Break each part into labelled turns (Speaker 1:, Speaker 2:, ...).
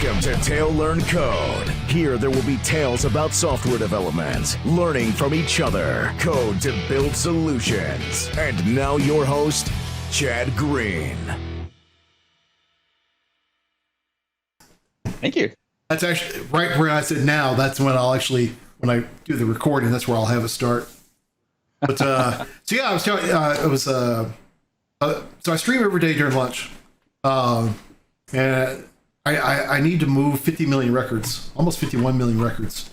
Speaker 1: Welcome to Tail Learn Code. Here there will be tales about software development, learning from each other, code to build solutions. And now your host, Chad Green.
Speaker 2: Thank you.
Speaker 3: That's actually right where I said now. That's when I'll actually, when I do the recording, that's where I'll have it start. But so yeah, I was telling, so I stream every day during lunch, and I need to move 50 million records, almost 51 million records,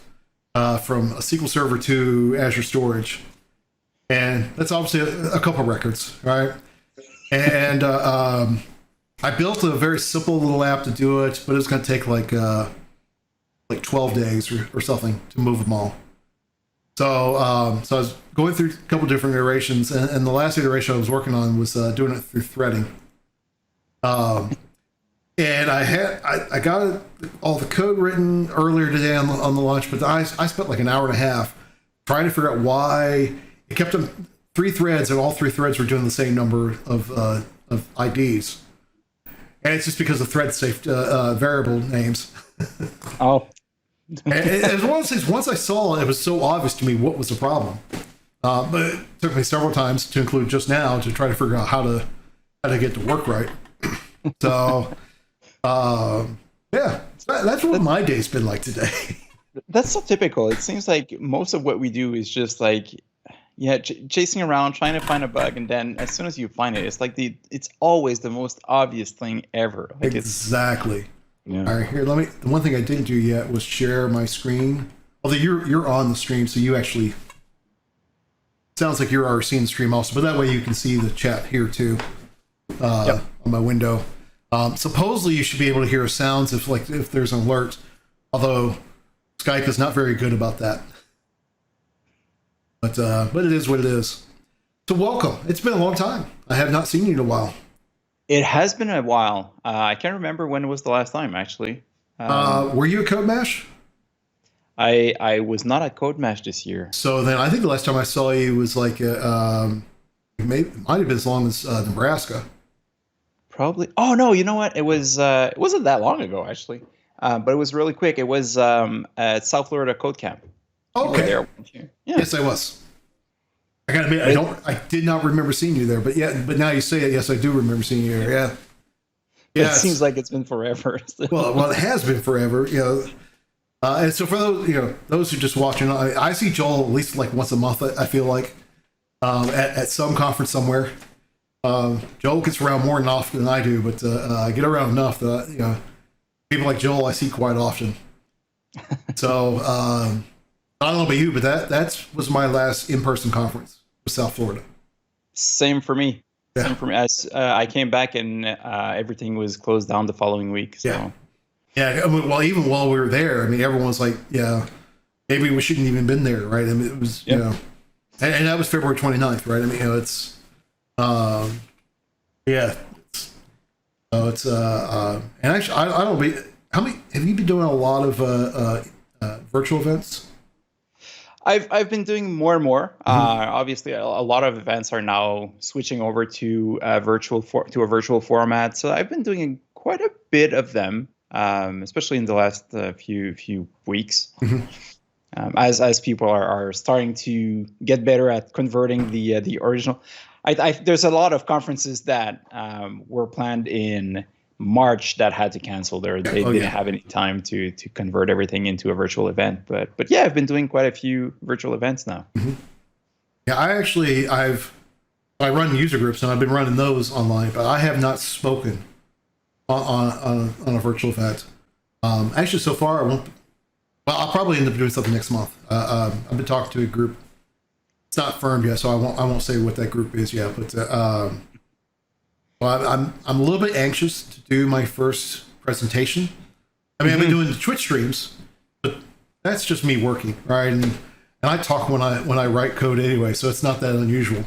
Speaker 3: from a SQL Server to Azure Storage, and that's obviously a couple records, right? And I built a very simple little app to do it, but it's going to take like 12 days or something to move them all. So so I was going through a couple different iterations, and the last iteration I was working on was doing it through threading. And I got all the code written earlier today on the lunch, but I spent like an hour and a half trying to figure out why it kept them 3 threads, and all 3 threads were doing the same number of IDs. And it's just because of thread safe variable names.
Speaker 2: Oh.
Speaker 3: And as one of those things, once I saw it, it was so obvious to me what was the problem. But it took me several times to include just now to try to figure out how to get to work right. So, yeah, that's what my day's been like today.
Speaker 2: That's so typical. It seems like most of what we do is just like, chasing around, trying to find a bug, and then as soon as you find it, it's like it's always the most obvious thing ever. Like
Speaker 3: Exactly.
Speaker 2: Yeah.
Speaker 3: All right, here, the one thing I didn't do yet was share my screen. Although you're on the stream, so you actually, sounds like you're already seeing the stream also, but that way you can see the chat here too, on my window. Supposedly you should be able to hear sounds if there's an alert, although Skype is not very good about that. But it is what it is. So welcome. It's been a long time. I have not seen you in a while.
Speaker 2: It has been a while. I can't remember when it was the last time, actually.
Speaker 3: Were you at Code Mash?
Speaker 2: I was not at Code Mash this year.
Speaker 3: So then I think the last time I saw you was like, it might have been as long as Nebraska.
Speaker 2: Probably. Oh, no, you know what? It wasn't that long ago, actually. But it was really quick. It was at South Florida Code Camp.
Speaker 3: Okay.
Speaker 2: There. Yeah.
Speaker 3: Yes, I was. I gotta admit, I did not remember seeing you there, but now you say it, yes, I do remember seeing you there. Yeah.
Speaker 2: It seems like it's been forever.
Speaker 3: well, it has been forever, and so for those who just watching, I see Joel at least like once a month. I feel like at some conference somewhere. Joel gets around more than often than I do, but I get around enough that people like Joel I see quite often. So I don't know about you, but that was my last in-person conference with South Florida.
Speaker 2: Same for me.
Speaker 3: Yeah.
Speaker 2: Same for me. As I came back and everything was closed down the following week. So.
Speaker 3: Yeah. I mean, well, even while we were there, I mean, everyone was like, "Yeah, maybe we shouldn't even been there," right? I mean, it was, and that was February 29th, right? I mean, it's, and actually, I don't know, how many have you been doing? A lot of virtual events.
Speaker 2: I've been doing more and more. Obviously, a lot of events are now switching over to a virtual format. So I've been doing quite a bit of them, especially in the last few weeks, as people are starting to get better at converting the original. There's a lot of conferences that were planned in March that had to cancel. They didn't have any time to convert everything into a virtual event. But yeah, I've been doing quite a few virtual events now.
Speaker 3: Mm-hmm. Yeah, I run user groups and I've been running those online, but I have not spoken on a virtual event. Actually, so far I won't. Well, I'll probably end up doing something next month. I've been talking to a group. It's not firmed yet, so I won't say what that group is yet. But well, I'm a little bit anxious to do my first presentation. I mean, I've been doing the Twitch streams, but that's just me working, right? And I talk when I write code anyway, so it's not that unusual.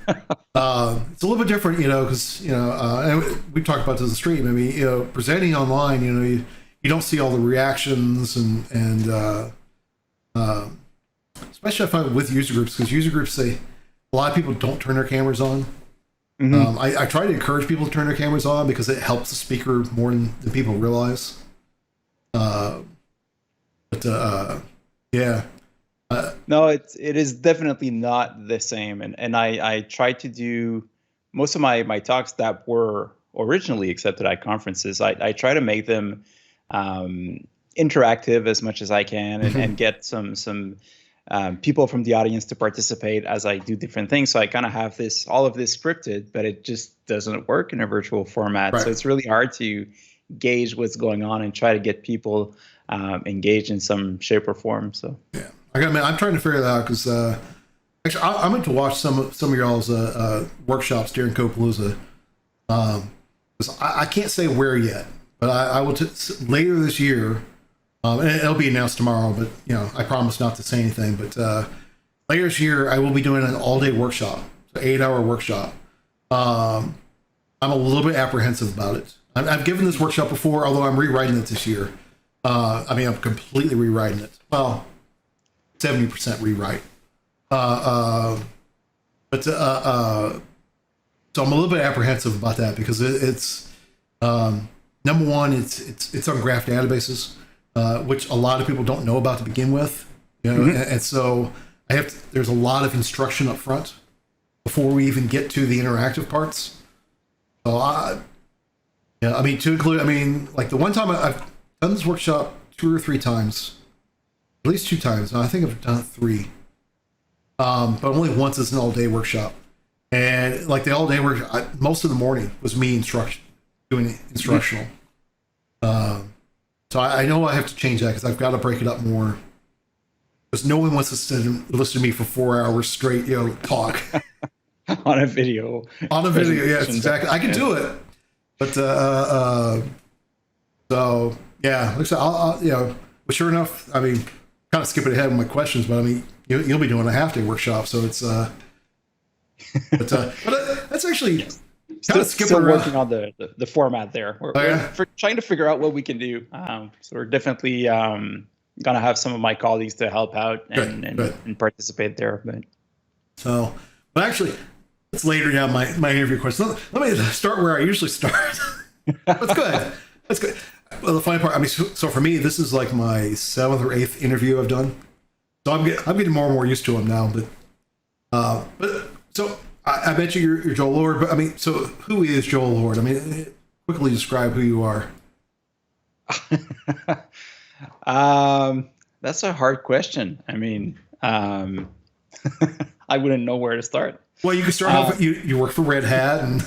Speaker 3: It's a little bit different, because and we talked about this in the stream. I mean, presenting online, you don't see all the reactions and especially I find with user groups, because user groups say a lot of people don't turn their cameras on. I try to encourage people to turn their cameras on because it helps the speaker more than people realize. Uh, but yeah.
Speaker 2: No, it is definitely not the same. And I try to do most of my talks that were originally accepted at conferences. I try to make them interactive as much as I can, and get some people from the audience to participate as I do different things. So I kind of have all of this scripted, but it just doesn't work in a virtual format.
Speaker 3: Right.
Speaker 2: So it's really hard to gauge what's going on and try to get people engaged in some shape or form. So
Speaker 3: yeah, I'm trying to figure that out because actually I meant to watch some of y'all's workshops during Code PaLOusa. Because I can't say where yet, but I will later this year. And it'll be announced tomorrow, but I promise not to say anything. But later this year, I will be doing an all-day workshop, an 8-hour workshop. I'm a little bit apprehensive about it. I've given this workshop before, although I'm rewriting it this year. I'm completely rewriting it. Well, 70% rewrite. So I'm a little bit apprehensive about that because it's number one, it's on graph databases. Which a lot of people don't know about to begin with, and so there's a lot of instruction up front before we even get to the interactive parts. So to include, like the one time I've done this workshop 2 or 3 times, at least 2 times. I think I've done it 3, but only once as an all-day workshop. And like the all-day workshop, most of the morning was me doing instructional. So I know I have to change that because I've got to break it up more. Because no one wants to listen to me for 4 hours straight, talk.
Speaker 2: On a video.
Speaker 3: On a video, yes, exactly. I can do it. But, so, yeah. Like I said, but sure enough, kind of skipping ahead with my questions, but you'll be doing a half-day workshop, so it's, but that's actually...
Speaker 2: Still working on the format there. We're trying to figure out what we can do. So we're definitely gonna have some of my colleagues to help out and participate there.
Speaker 3: But actually, it's later down my interview question. Let me start where I usually start. That's good. That's good. Well, the funny part, so for me, this is like my 7th or 8th interview I've done. So I'm getting more and more used to them now. But so. I bet you're Joel Lord, but so who is Joel Lord? Quickly describe who you are.
Speaker 2: That's a hard question. I wouldn't know where to start.
Speaker 3: Well, you can start off. You work for Red Hat, and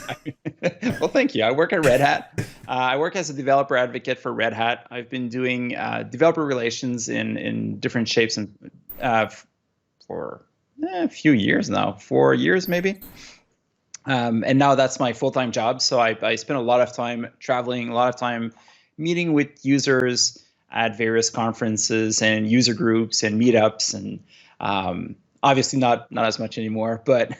Speaker 2: well, thank you. I work at Red Hat. I work as a developer advocate for Red Hat. I've been doing developer relations in different shapes and for a few years now, 4 years maybe. And now that's my full-time job. So I spend a lot of time traveling, a lot of time meeting with users at various conferences and user groups and meetups, and obviously not as much anymore, but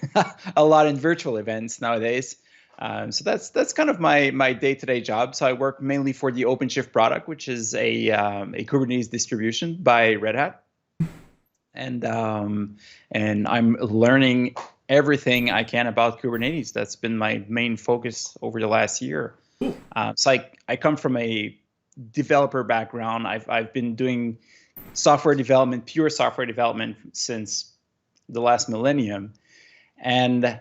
Speaker 2: a lot in virtual events nowadays. So that's kind of my day-to-day job. So I work mainly for the OpenShift product, which is a Kubernetes distribution by Red Hat. And I'm learning everything I can about Kubernetes. That's been my main focus over the last year. So I come from a developer background. I've been doing software development, pure software development, since the last millennium, and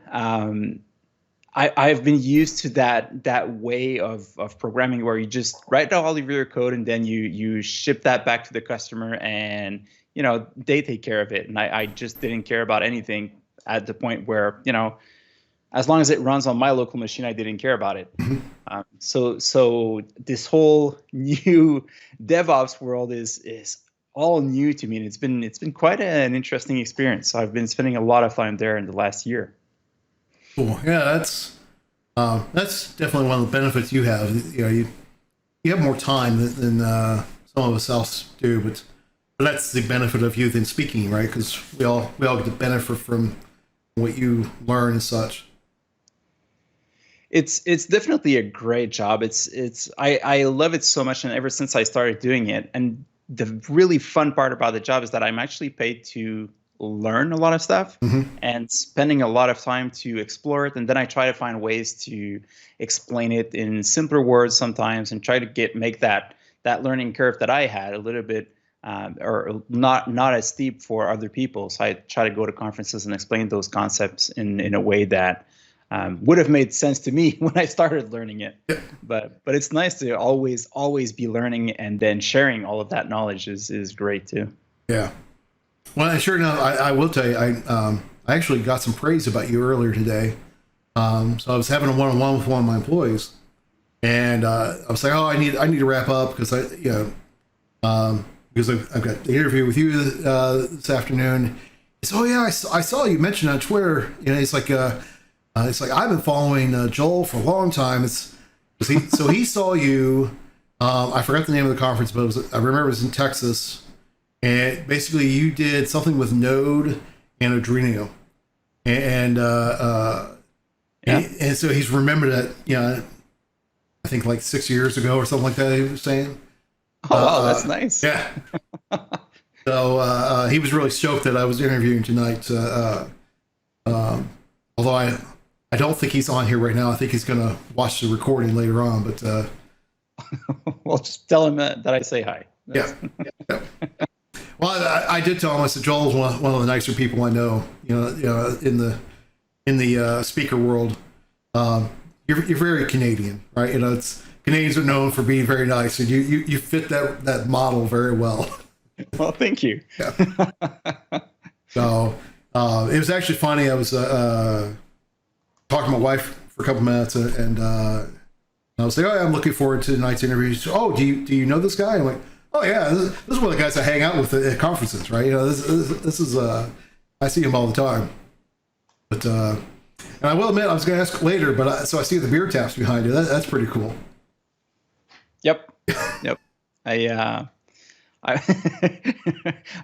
Speaker 2: I've been used to that way of programming where you just write down all of your code and then you ship that back to the customer, and they take care of it. And I just didn't care about anything at the point where, as long as it runs on my local machine, I didn't care about it. So this whole new DevOps world is all new to me, and it's been quite an interesting experience. So I've been spending a lot of time there in the last year.
Speaker 3: Cool. Yeah, that's definitely one of the benefits you have. You have more time than some of us else do, but that's the benefit of youth in speaking, right? Because we all get to benefit from what you learn and such.
Speaker 2: It's definitely a great job. I love it so much, and ever since I started doing it. And the really fun part about the job is that I'm actually paid to learn a lot of stuff and spending a lot of time to explore it. And then I try to find ways to explain it in simpler words sometimes, and try to make that that learning curve that I had a little bit, or not as steep for other people. So I try to go to conferences and explain those concepts in a way that would have made sense to me when I started learning it. But it's nice to always be learning, and then sharing all of that knowledge is great too.
Speaker 3: Yeah. Well, sure enough, I will tell you, I actually got some praise about you earlier today. So I was having a one-on-one with one of my employees, and I was like, oh, I need to wrap up because because I've got the interview with you this afternoon. He said, oh yeah, I saw you mentioned on Twitter. It's like I've been following Joel for a long time. So he saw you. I forgot the name of the conference, but I remember it was in Texas, and basically you did something with Node and Arduino, and so he's remembered that. I think like 6 years ago or something like that. He was saying.
Speaker 2: Oh, wow, that's nice.
Speaker 3: Yeah. So he was really stoked that I was interviewing tonight. Although I don't think he's on here right now. I think he's going to watch the recording later on. But
Speaker 2: well, just tell him that I say hi.
Speaker 3: Yeah. Well, I did tell him. I said Joel's one of the nicer people I know. In the speaker world. You're very Canadian, right? Canadians are known for being very nice, and you fit that model very well.
Speaker 2: Well, thank you.
Speaker 3: Yeah. So it was actually funny. I was talking to my wife for a couple minutes, and I was like, "Oh, yeah, I'm looking forward to tonight's interview." She said, oh, do you know this guy? I'm like, "Oh yeah, this is one of the guys I hang out with at conferences, right? This is I see him all the time." But and I will admit, I was going to ask later, but so I see the beer taps behind you. That's pretty cool.
Speaker 2: Yep. I've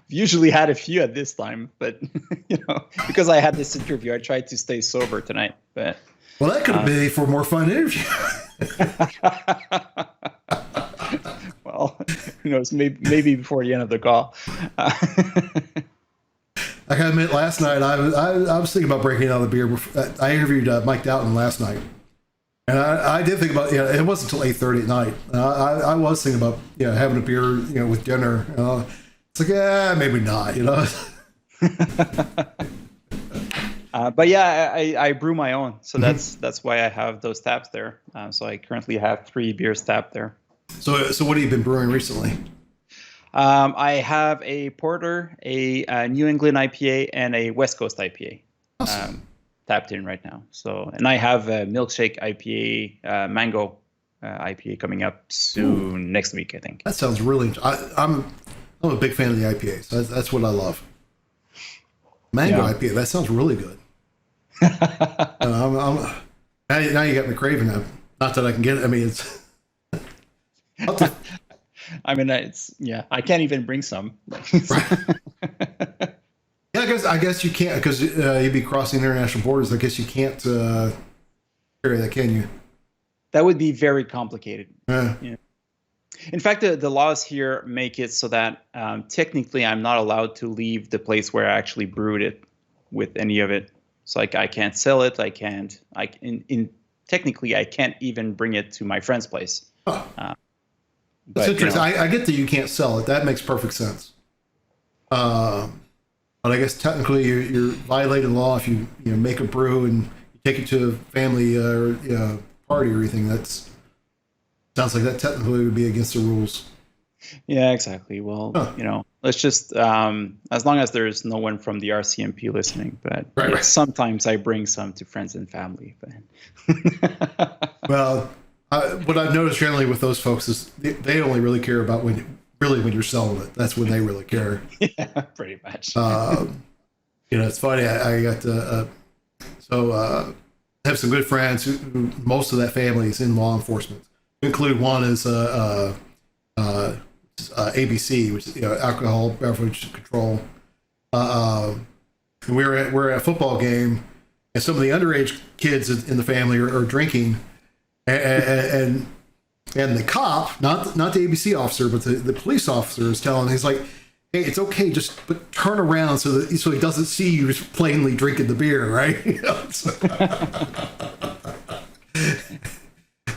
Speaker 2: usually had a few at this time, but because I had this interview, I tried to stay sober tonight. But
Speaker 3: well, that could have been for a more fun interview.
Speaker 2: Well, who knows? Maybe before the end of the call.
Speaker 3: I gotta admit, last night I was thinking about breaking out of the beer. I interviewed Mike Doughton last night, and I did think about it wasn't until 8:30 at night. I was thinking about having a beer with dinner. It's like maybe not.
Speaker 2: But yeah, I brew my own, so that's why I have those taps there. So I currently have 3 beers tapped there.
Speaker 3: So what have you been brewing recently?
Speaker 2: I have a porter, a New England IPA, and a West Coast IPA. Awesome. Tapped in right now. So, and I have a milkshake IPA, mango IPA coming up soon next week, I think.
Speaker 3: That sounds really. I'm a big fan of the IPAs. That's what I love. Mango IPA. That sounds really good. Now you got me craving that. Not that I can get it. I mean, it's.
Speaker 2: I mean, I can't even bring some.
Speaker 3: Yeah, I guess you can't because you'd be crossing international borders. I guess you can't carry that, can you?
Speaker 2: That would be very complicated.
Speaker 3: Yeah.
Speaker 2: In fact, the laws here make it so that technically I'm not allowed to leave the place where I actually brewed it with any of it. So I can't sell it. I can't. Technically I can't even bring it to my friend's place. Huh.
Speaker 3: That's interesting. I get that you can't sell it. That makes perfect sense. But I guess technically you're violating law if you make a brew and you take it to a family or party or anything. That sounds like that technically would be against the rules.
Speaker 2: Yeah, exactly. Well, let's just as long as there's no one from the RCMP listening. But right. Sometimes I bring some to friends and family. But
Speaker 3: well. What I've noticed generally with those folks is they only really care about when you're selling it. That's when they really care.
Speaker 2: Yeah, pretty much.
Speaker 3: It's funny. I got I have some good friends who most of that family is in law enforcement. Include one is ABC, which is alcohol beverage control. We're at a football game, and some of the underage kids in the family are drinking. And the cop, not the ABC officer, but the police officer is telling him, he's like, hey, it's okay, but turn around so he doesn't see you just plainly drinking the beer, right?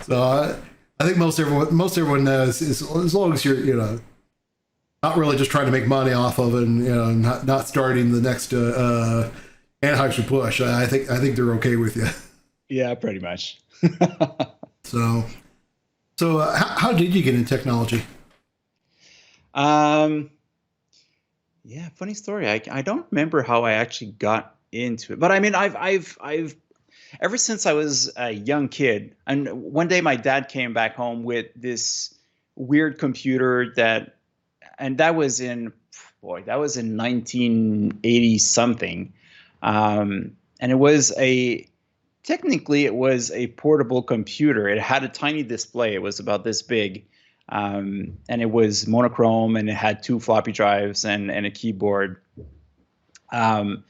Speaker 3: So I think most everyone knows is as long as you're, not really just trying to make money off of it, and not starting the next Anheuser-Busch. I think they're okay with you.
Speaker 2: Yeah, pretty much.
Speaker 3: So how did you get into technology?
Speaker 2: Yeah, funny story. I don't remember how I actually got into it, but I mean, I've ever since I was a young kid, and one day my dad came back home with this weird computer that was in 1980 something, and technically it was a portable computer. It had a tiny display. It was about this big. And it was monochrome, and it had 2 floppy drives and a keyboard. And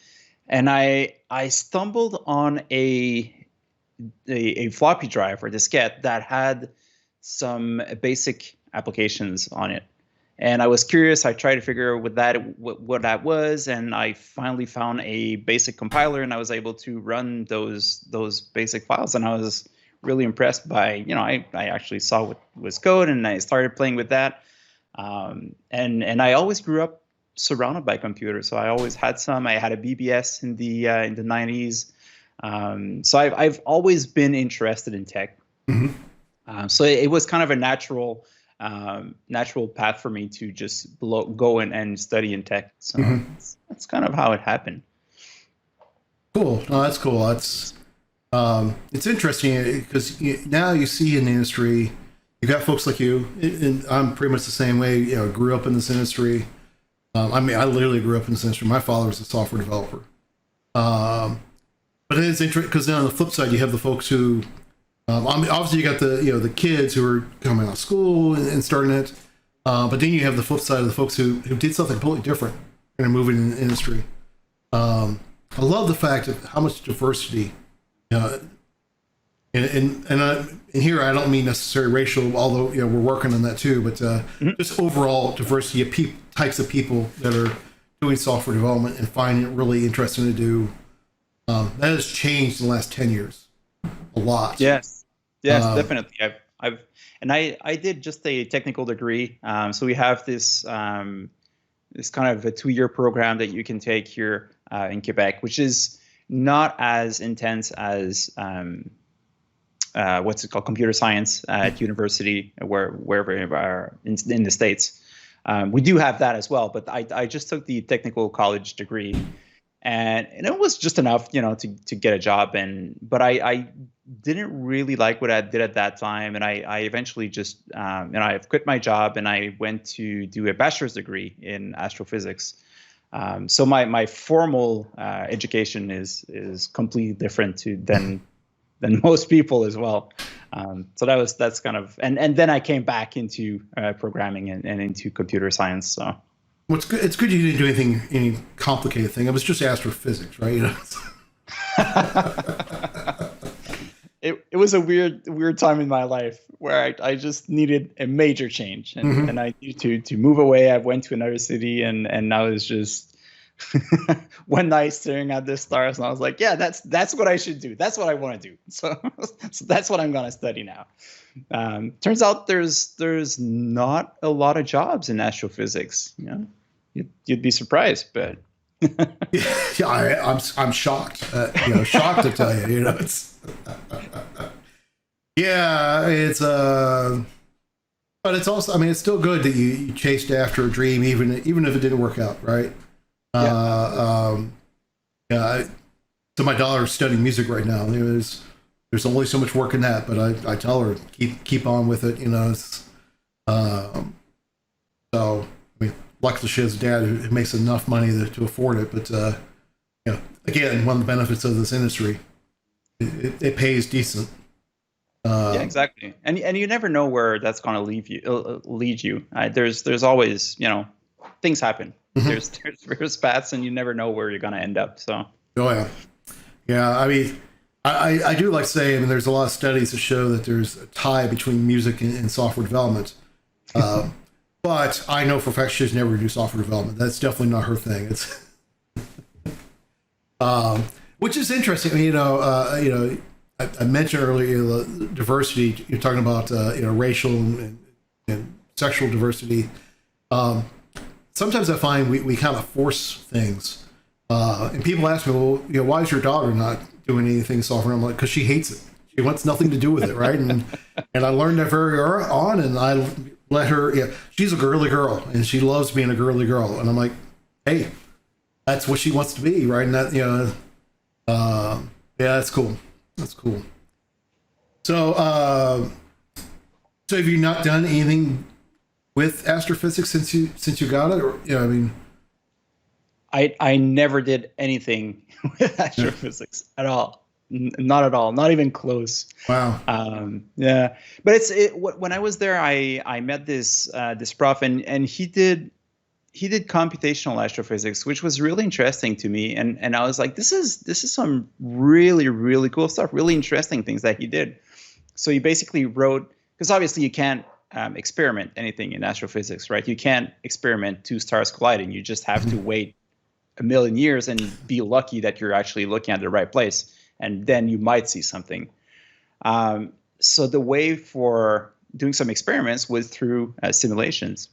Speaker 2: I stumbled on a floppy drive or diskette that had some basic applications on it. And I was curious. I tried to figure out what that was, and I finally found a basic compiler, and I was able to run those basic files. And I was really impressed by, I actually saw what was code, and I started playing with that. And I always grew up surrounded by computers. So I always had some. I had a BBS in the 90s. So I've always been interested in tech. Mm-hmm. So it was kind of a natural path for me to just go and study in tech. So mm-hmm. that's kind of how it happened.
Speaker 3: Cool. No, that's cool. It's interesting because now you see in the industry, you got folks like you, and I'm pretty much the same way. Grew up in this industry. I literally grew up in this industry. My father was a software developer. But it is interesting because then on the flip side, you have the folks who, obviously, you got the kids who are coming out of school and starting it. But then you have the flip side of the folks who did something completely different and are moving in the industry. I love the fact of how much diversity. And here I don't mean necessarily racial, although we're working on that too. But mm-hmm. just overall diversity of types of people that are doing software development and finding it really interesting to do. That has changed in the last 10 years a lot.
Speaker 2: Yes, definitely. I did just a technical degree. So we have this kind of a 2-year program that you can take here in Quebec, which is not as intense as what's it called, computer science at university, wherever you are in the States. We do have that as well, but I just took the technical college degree, and it was just enough, to get a job. But I didn't really like what I did at that time, and I eventually just I quit my job, and I went to do a bachelor's degree in astrophysics. So my formal education is completely different than most people as well. So that's kind of, and then I came back into programming and into computer science. So
Speaker 3: it's good you didn't do any complicated thing. It was just astrophysics, right?
Speaker 2: It was a weird time in my life where I just needed a major change, and, mm-hmm. and I needed to move away. I went to another city, and I was just one night staring at the stars, and I was like, yeah, that's what I should do. That's what I want to do. So that's what I'm going to study now. Turns out there's not a lot of jobs in astrophysics. You'd be surprised, but
Speaker 3: yeah, I'm shocked. Shocked to tell you. It's yeah, it's but it's also, it's still good that you chased after a dream, even if it didn't work out, right? So my daughter's studying music right now. There's only so much work in that, but I tell her keep on with it. So luckily she has a dad who makes enough money to afford it. But again, one of the benefits of this industry, it pays decent.
Speaker 2: Yeah, exactly. And you never know where that's going to lead you. There's always, things happen. Mm-hmm. There's paths, and you never know where you're going to end up. So. Oh
Speaker 3: yeah. I do like to say, there's a lot of studies that show that there's a tie between music and software development. But I know for a fact she's never do software development. That's definitely not her thing. It's which is interesting. I I mentioned earlier the diversity. You're talking about racial and sexual diversity. Sometimes I find we kind of force things, and people ask me, well, why is your daughter not doing anything software? And I'm like, because she hates it. She wants nothing to do with it, right? And I learned that very early on, and I let her. Yeah, she's a girly girl, and she loves being a girly girl. And I'm like, hey, that's what she wants to be, right? And that yeah, that's cool. That's cool. So, so have you not done anything with astrophysics since you got it, or I mean,
Speaker 2: I never did anything with astrophysics at all. Not at all. Not even close.
Speaker 3: Wow.
Speaker 2: Yeah, but when I was there, I met this prof, and he did computational astrophysics, which was really interesting to me, and I was like, this is some really, really cool stuff, really interesting things that he did. So he basically wrote, because obviously you can't experiment anything in astrophysics, right? You can't experiment two stars colliding. You just have to wait a million years and be lucky that you're actually looking at the right place, and then you might see something. So the way for doing some experiments was through simulations.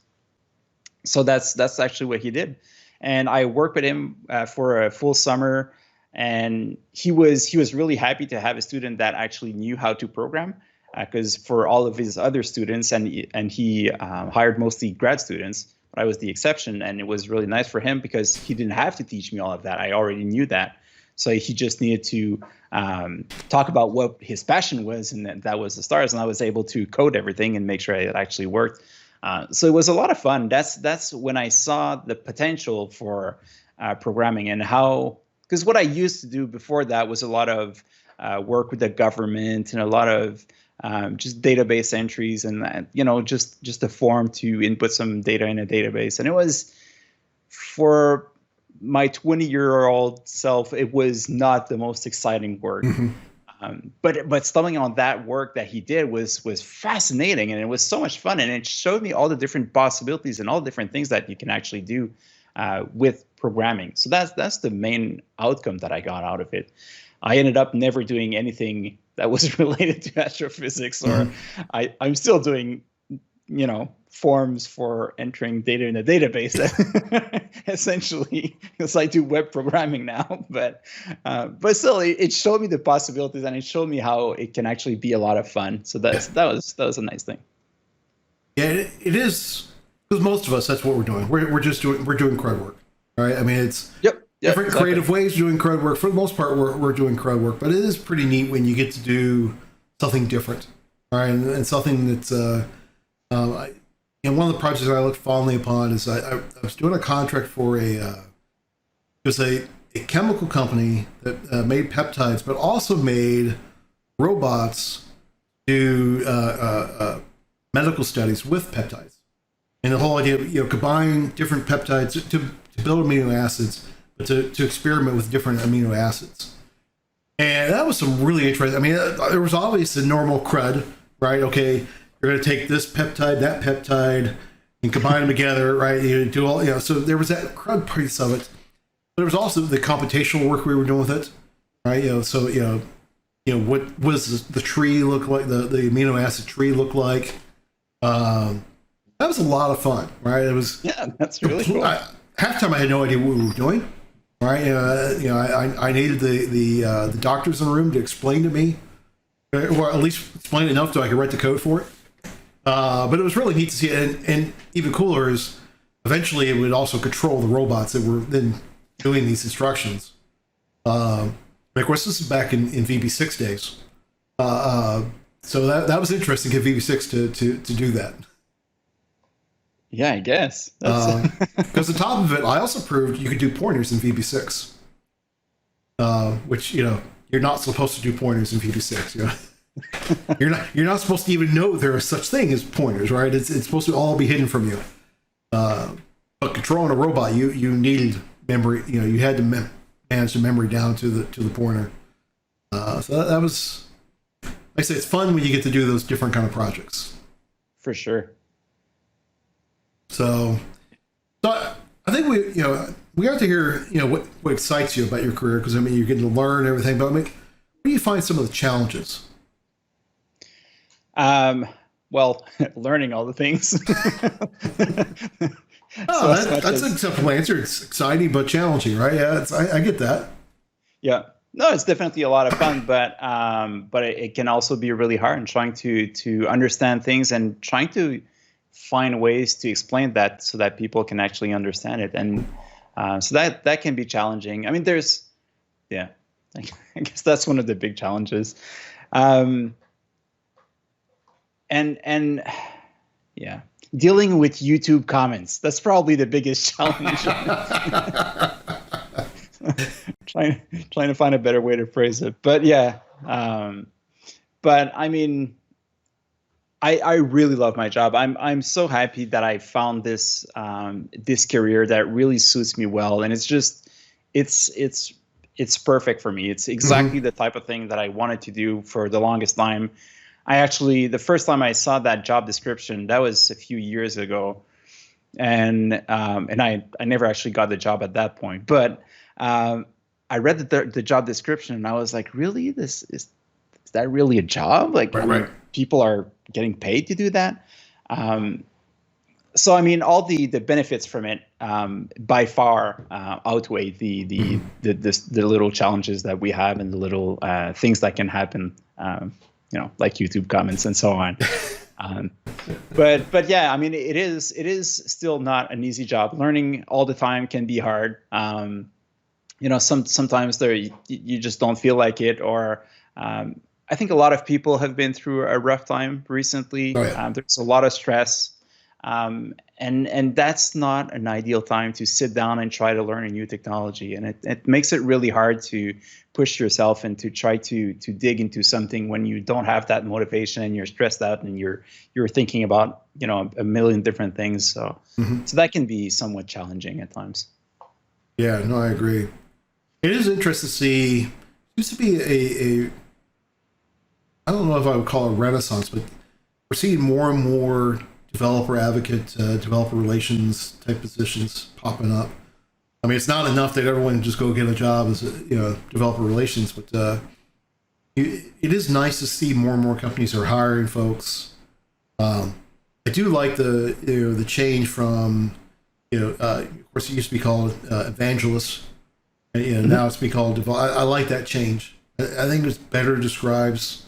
Speaker 2: So that's actually what he did, and I worked with him for a full summer, and he was really happy to have a student that actually knew how to program, because for all of his other students, and he hired mostly grad students, but I was the exception, and it was really nice for him because he didn't have to teach me all of that. I already knew that, so he just needed to talk about what his passion was, and that was the stars, and I was able to code everything and make sure it actually worked. So it was a lot of fun. That's when I saw the potential for programming, and how, because what I used to do before that was a lot of work with the government and a lot of just database entries, and just a form to input some data in a database. And it was, for my 20-year-old self, it was not the most exciting work. Mm-hmm. But stumbling on that work that he did was fascinating, and it was so much fun, and it showed me all the different possibilities and all the different things that you can actually do with programming. So that's the main outcome that I got out of it. I ended up never doing anything that was related to astrophysics, or I'm still doing, forms for entering data in a database, essentially, because I do web programming now. But still, it showed me the possibilities, and it showed me how it can actually be a lot of fun. So that was a nice thing.
Speaker 3: Yeah, it is, because most of us, that's what we're doing. We're doing CRUD work, right? I mean, it's different creative ways of doing CRUD work. For the most part, we're doing CRUD work, but it is pretty neat when you get to do something different, right? And something that's one of the projects I look fondly upon is I was doing a contract for it was a chemical company that made peptides, but also made robots do medical studies with peptides. And the whole idea of combine different peptides to build amino acids, but to experiment with different amino acids. And that was some really interesting. I mean, there was always the normal CRUD, right? Okay, you're going to take this peptide, that peptide, and combine them together, right? You do all, so there was that CRUD piece of it, but there was also the computational work we were doing with it, right? What was the tree look like? The amino acid tree look like? That was a lot of fun, right? It was
Speaker 2: that's really cool.
Speaker 3: Half the time I had no idea what we were doing, right? I needed the doctors in the room to explain to me, or at least explain enough so I could write the code for it. But it was really neat to see it, and even cooler is eventually it would also control the robots that were then doing these instructions. Of course, this is back in VB6 days, so that was interesting to get VB6 to do that.
Speaker 2: Yeah, I guess.
Speaker 3: Because on top of it, I also proved you could do pointers in VB6, which you're not supposed to do pointers in VB6. You're not supposed to even know there is such thing as pointers, right? It's supposed to all be hidden from you. But controlling a robot, you needed memory. You had to manage the memory down to the pointer. So that was, like I say, it's fun when you get to do those different kind of projects.
Speaker 2: For sure.
Speaker 3: So I think we got to hear what excites you about your career, because I mean you're getting to learn everything. But I mean, do you find some of the challenges?
Speaker 2: Well, learning all the things.
Speaker 3: Oh, that's a simple answer. It's exciting but challenging, right? Yeah, I get that.
Speaker 2: Yeah. No, it's definitely a lot of fun, but it can also be really hard in trying to understand things and trying to find ways to explain that so that people can actually understand it. And so that can be challenging. I mean, I guess that's one of the big challenges. And yeah, dealing with YouTube comments, that's probably the biggest challenge. trying to find a better way to phrase it. But yeah, but I mean, I really love my job. I'm so happy that I found this this career that really suits me well, and it's perfect for me. It's exactly the type of thing that I wanted to do for the longest time. The first time I saw that job description, that was a few years ago, and I never actually got the job at that point. But I read the job description and I was like, really, is that really a job? Like,
Speaker 3: right.
Speaker 2: People are getting paid to do that. So I mean, all the benefits from it by far outweigh the little challenges that we have and the little things that can happen. Like YouTube comments and so on. But yeah, I mean, it is still not an easy job. Learning all the time can be hard. Sometimes you just don't feel like it, or I think a lot of people have been through a rough time recently.
Speaker 3: Oh, yeah.
Speaker 2: There's a lot of stress, and that's not an ideal time to sit down and try to learn a new technology. And it makes it really hard to push yourself and to try to dig into something when you don't have that motivation and you're stressed out and you're thinking about a million different things. So that can be somewhat challenging at times.
Speaker 3: Yeah, no, I agree. It is interesting to see. It used to be a I don't know if I would call it a renaissance, but we're seeing more and more developer advocate, developer relations type positions popping up. I mean, it's not enough that everyone just go get a job as developer relations, but it is nice to see more and more companies are hiring folks. I do like the change from of course it used to be called evangelists, and now it's being called I like that change. I think it better describes.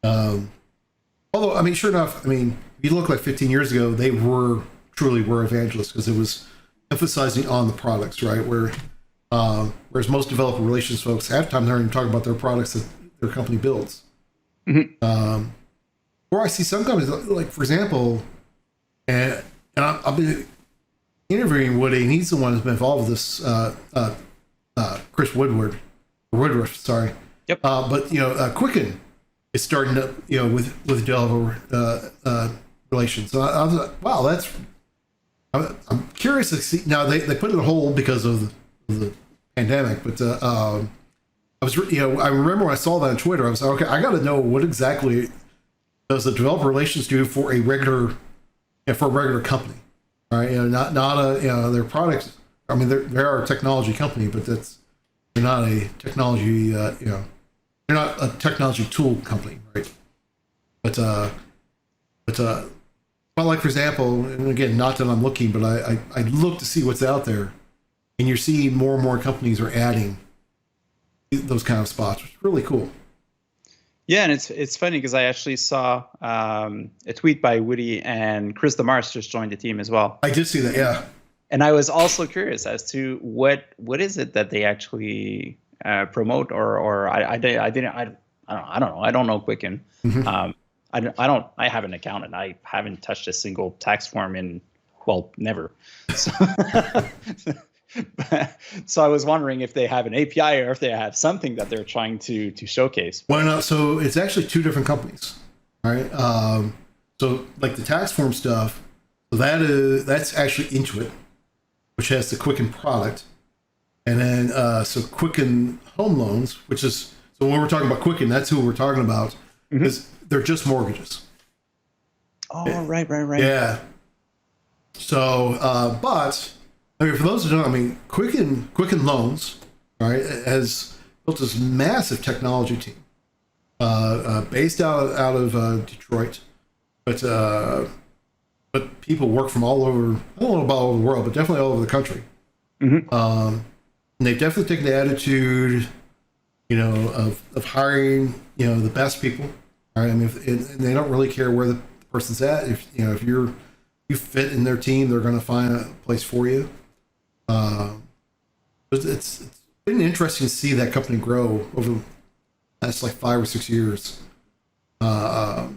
Speaker 3: Although I mean, sure enough, I mean, if you look like 15 years ago, they truly were evangelists because it was emphasizing on the products, right? Whereas most developer relations folks, half the time they're even talking about their products that their company builds. Or I see some companies, like for example, and I've been interviewing Woody, and he's the one who's been involved with this. Chris Woodruff, sorry.
Speaker 2: Yep.
Speaker 3: But Quicken is starting to with developer relations. So I was like, wow, I'm curious to see. Now they put it on hold because of the pandemic, but I remember when I saw that on Twitter, I was like, okay, I got to know what exactly does the developer relations do for a regular company, right? Not their products. I mean, they are a technology company, but they're not a technology. They're not a technology tool company, right? But like for example, and again, not that I'm looking, but I look to see what's out there, and you're seeing more and more companies are adding those kind of spots, which is really cool.
Speaker 2: Yeah, and it's funny because I actually saw a tweet by Woody, and Chris DeMars just joined the team as well.
Speaker 3: I did see that, yeah.
Speaker 2: And I was also curious as to what is it that they actually promote, or I don't know. I don't know Quicken. I have an account and I haven't touched a single tax form in never. So I was wondering if they have an API or if they have something that they're trying to showcase.
Speaker 3: Well, no, so it's actually two different companies, right? So like the tax form stuff, that's actually Intuit, which has the Quicken product, and then so Quicken Home Loans, which is so when we're talking about Quicken, that's who we're talking about, because they're just mortgages.
Speaker 2: Oh, right.
Speaker 3: Yeah. So, but I mean, for those who don't, I mean, Quicken Loans, right, has built this massive technology team based out of Detroit, but people work from all over. I don't know about all over the world, but definitely all over the country.
Speaker 2: Mm-hmm.
Speaker 3: And they've definitely taken the attitude, of hiring, the best people. All right. I mean, and they don't really care where the person's at. If you fit in their team, they're going to find a place for you. It's been interesting to see that company grow over the last like 5 or 6 years. Yeah,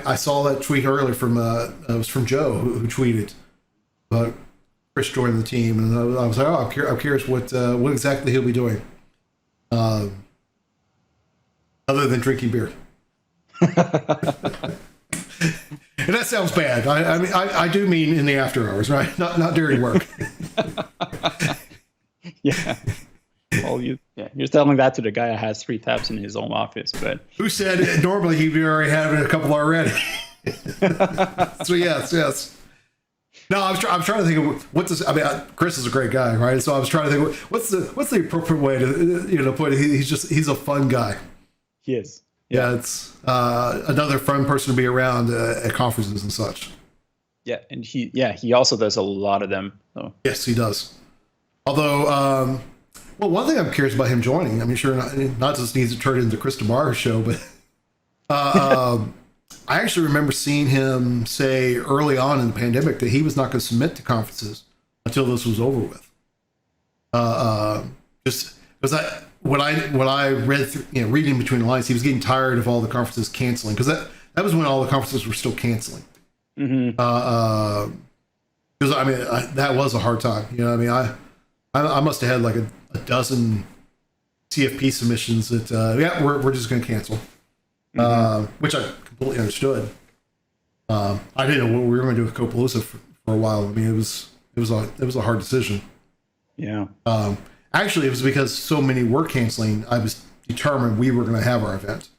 Speaker 3: I saw that tweet earlier from it was from Joe who tweeted about Chris joining the team, and I was like, oh, I'm curious what exactly he'll be doing, other than drinking beer. And that sounds bad. I mean, I do mean in the after hours, right? Not during work.
Speaker 2: Yeah. Well, you're telling that to the guy that has 3 tabs in his own office, but
Speaker 3: who said normally he'd be already having a couple already? So yes. No, I'm trying to think of what this. I mean, Chris is a great guy, right? So I was trying to think what's the appropriate way to put it. He's a fun guy.
Speaker 2: He is.
Speaker 3: Yeah, it's another fun person to be around at conferences and such.
Speaker 2: Yeah, and he also does a lot of them. So.
Speaker 3: Yes, he does. Although, well, one thing I'm curious about him joining. I mean, sure, not just needs to turn it into Chris DeMar's show, but I actually remember seeing him say early on in the pandemic that he was not going to submit to conferences until this was over with. Just because when I read through, reading between the lines, he was getting tired of all the conferences canceling, because that was when all the conferences were still canceling.
Speaker 2: Mm-hmm.
Speaker 3: Because I mean, that was a hard time. I mean, I must have had like a dozen CFP submissions that we're just going to cancel, which I completely understood. I didn't know what we were going to do with Code PaLOusa for a while. I mean, it was a hard decision.
Speaker 2: Yeah.
Speaker 3: Actually, it was because so many were canceling. I was determined we were going to have our event,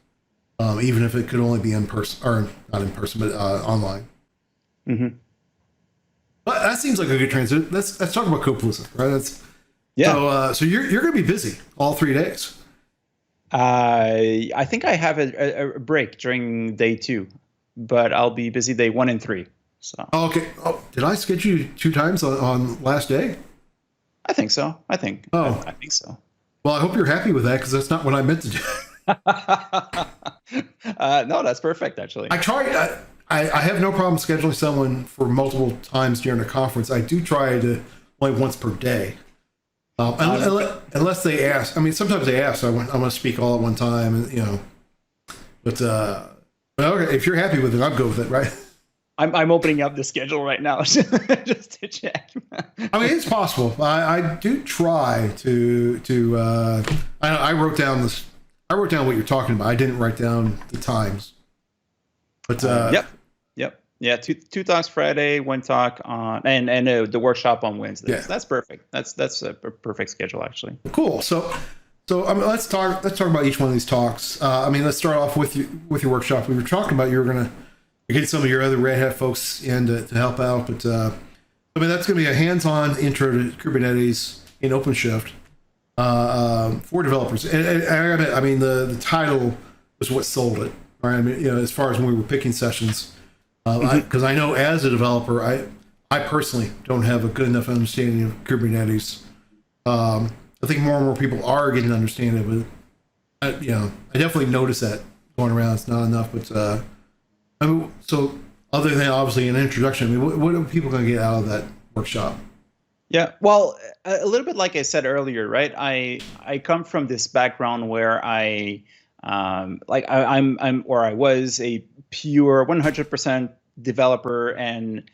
Speaker 3: even if it could only be in person, or not in person, but online.
Speaker 2: Mm-hmm.
Speaker 3: But that seems like a good transition. Let's talk about Code PaLOusa, right? So you're going to be busy all 3 days.
Speaker 2: I think I have a break during day 2, but I'll be busy day 1 and 3. So.
Speaker 3: Oh, okay. Oh, did I schedule you 2 times on last day?
Speaker 2: I think so. I think so.
Speaker 3: Well, I hope you're happy with that, because that's not what I meant to do.
Speaker 2: No, that's perfect, actually.
Speaker 3: I have no problem scheduling someone for multiple times during a conference. I do try to only once per day. Unless they ask. I mean, sometimes they ask. I want to speak all at one time, and But okay, if you're happy with it, I'm good with it, right?
Speaker 2: I'm opening up the schedule right now just to check.
Speaker 3: I mean, it's possible. I do try to. I wrote down this. I wrote down what you're talking about. I didn't write down the times. But
Speaker 2: Yep. Yeah, two talks Friday, 1 talk on, and the workshop on Wednesday. Yeah. That's perfect. That's a perfect schedule, actually.
Speaker 3: Cool. So I mean, let's talk about each one of these talks. I mean, let's start off with your workshop. We were talking about you were going to get some of your other Red Hat folks in to help out, but I mean, that's going to be a hands-on intro to Kubernetes in OpenShift for developers. And I mean, the title was what sold it. Right? I mean, as far as when we were picking sessions. Because I know as a developer, I personally don't have a good enough understanding of Kubernetes. I think more and more people are getting an understanding of it. I definitely notice that going around. It's not enough, but I mean, so other than obviously an introduction, I mean, what are people going to get out of that workshop?
Speaker 2: Yeah, well, a little bit like I said earlier, right? I come from this background where I was a pure 100% developer, and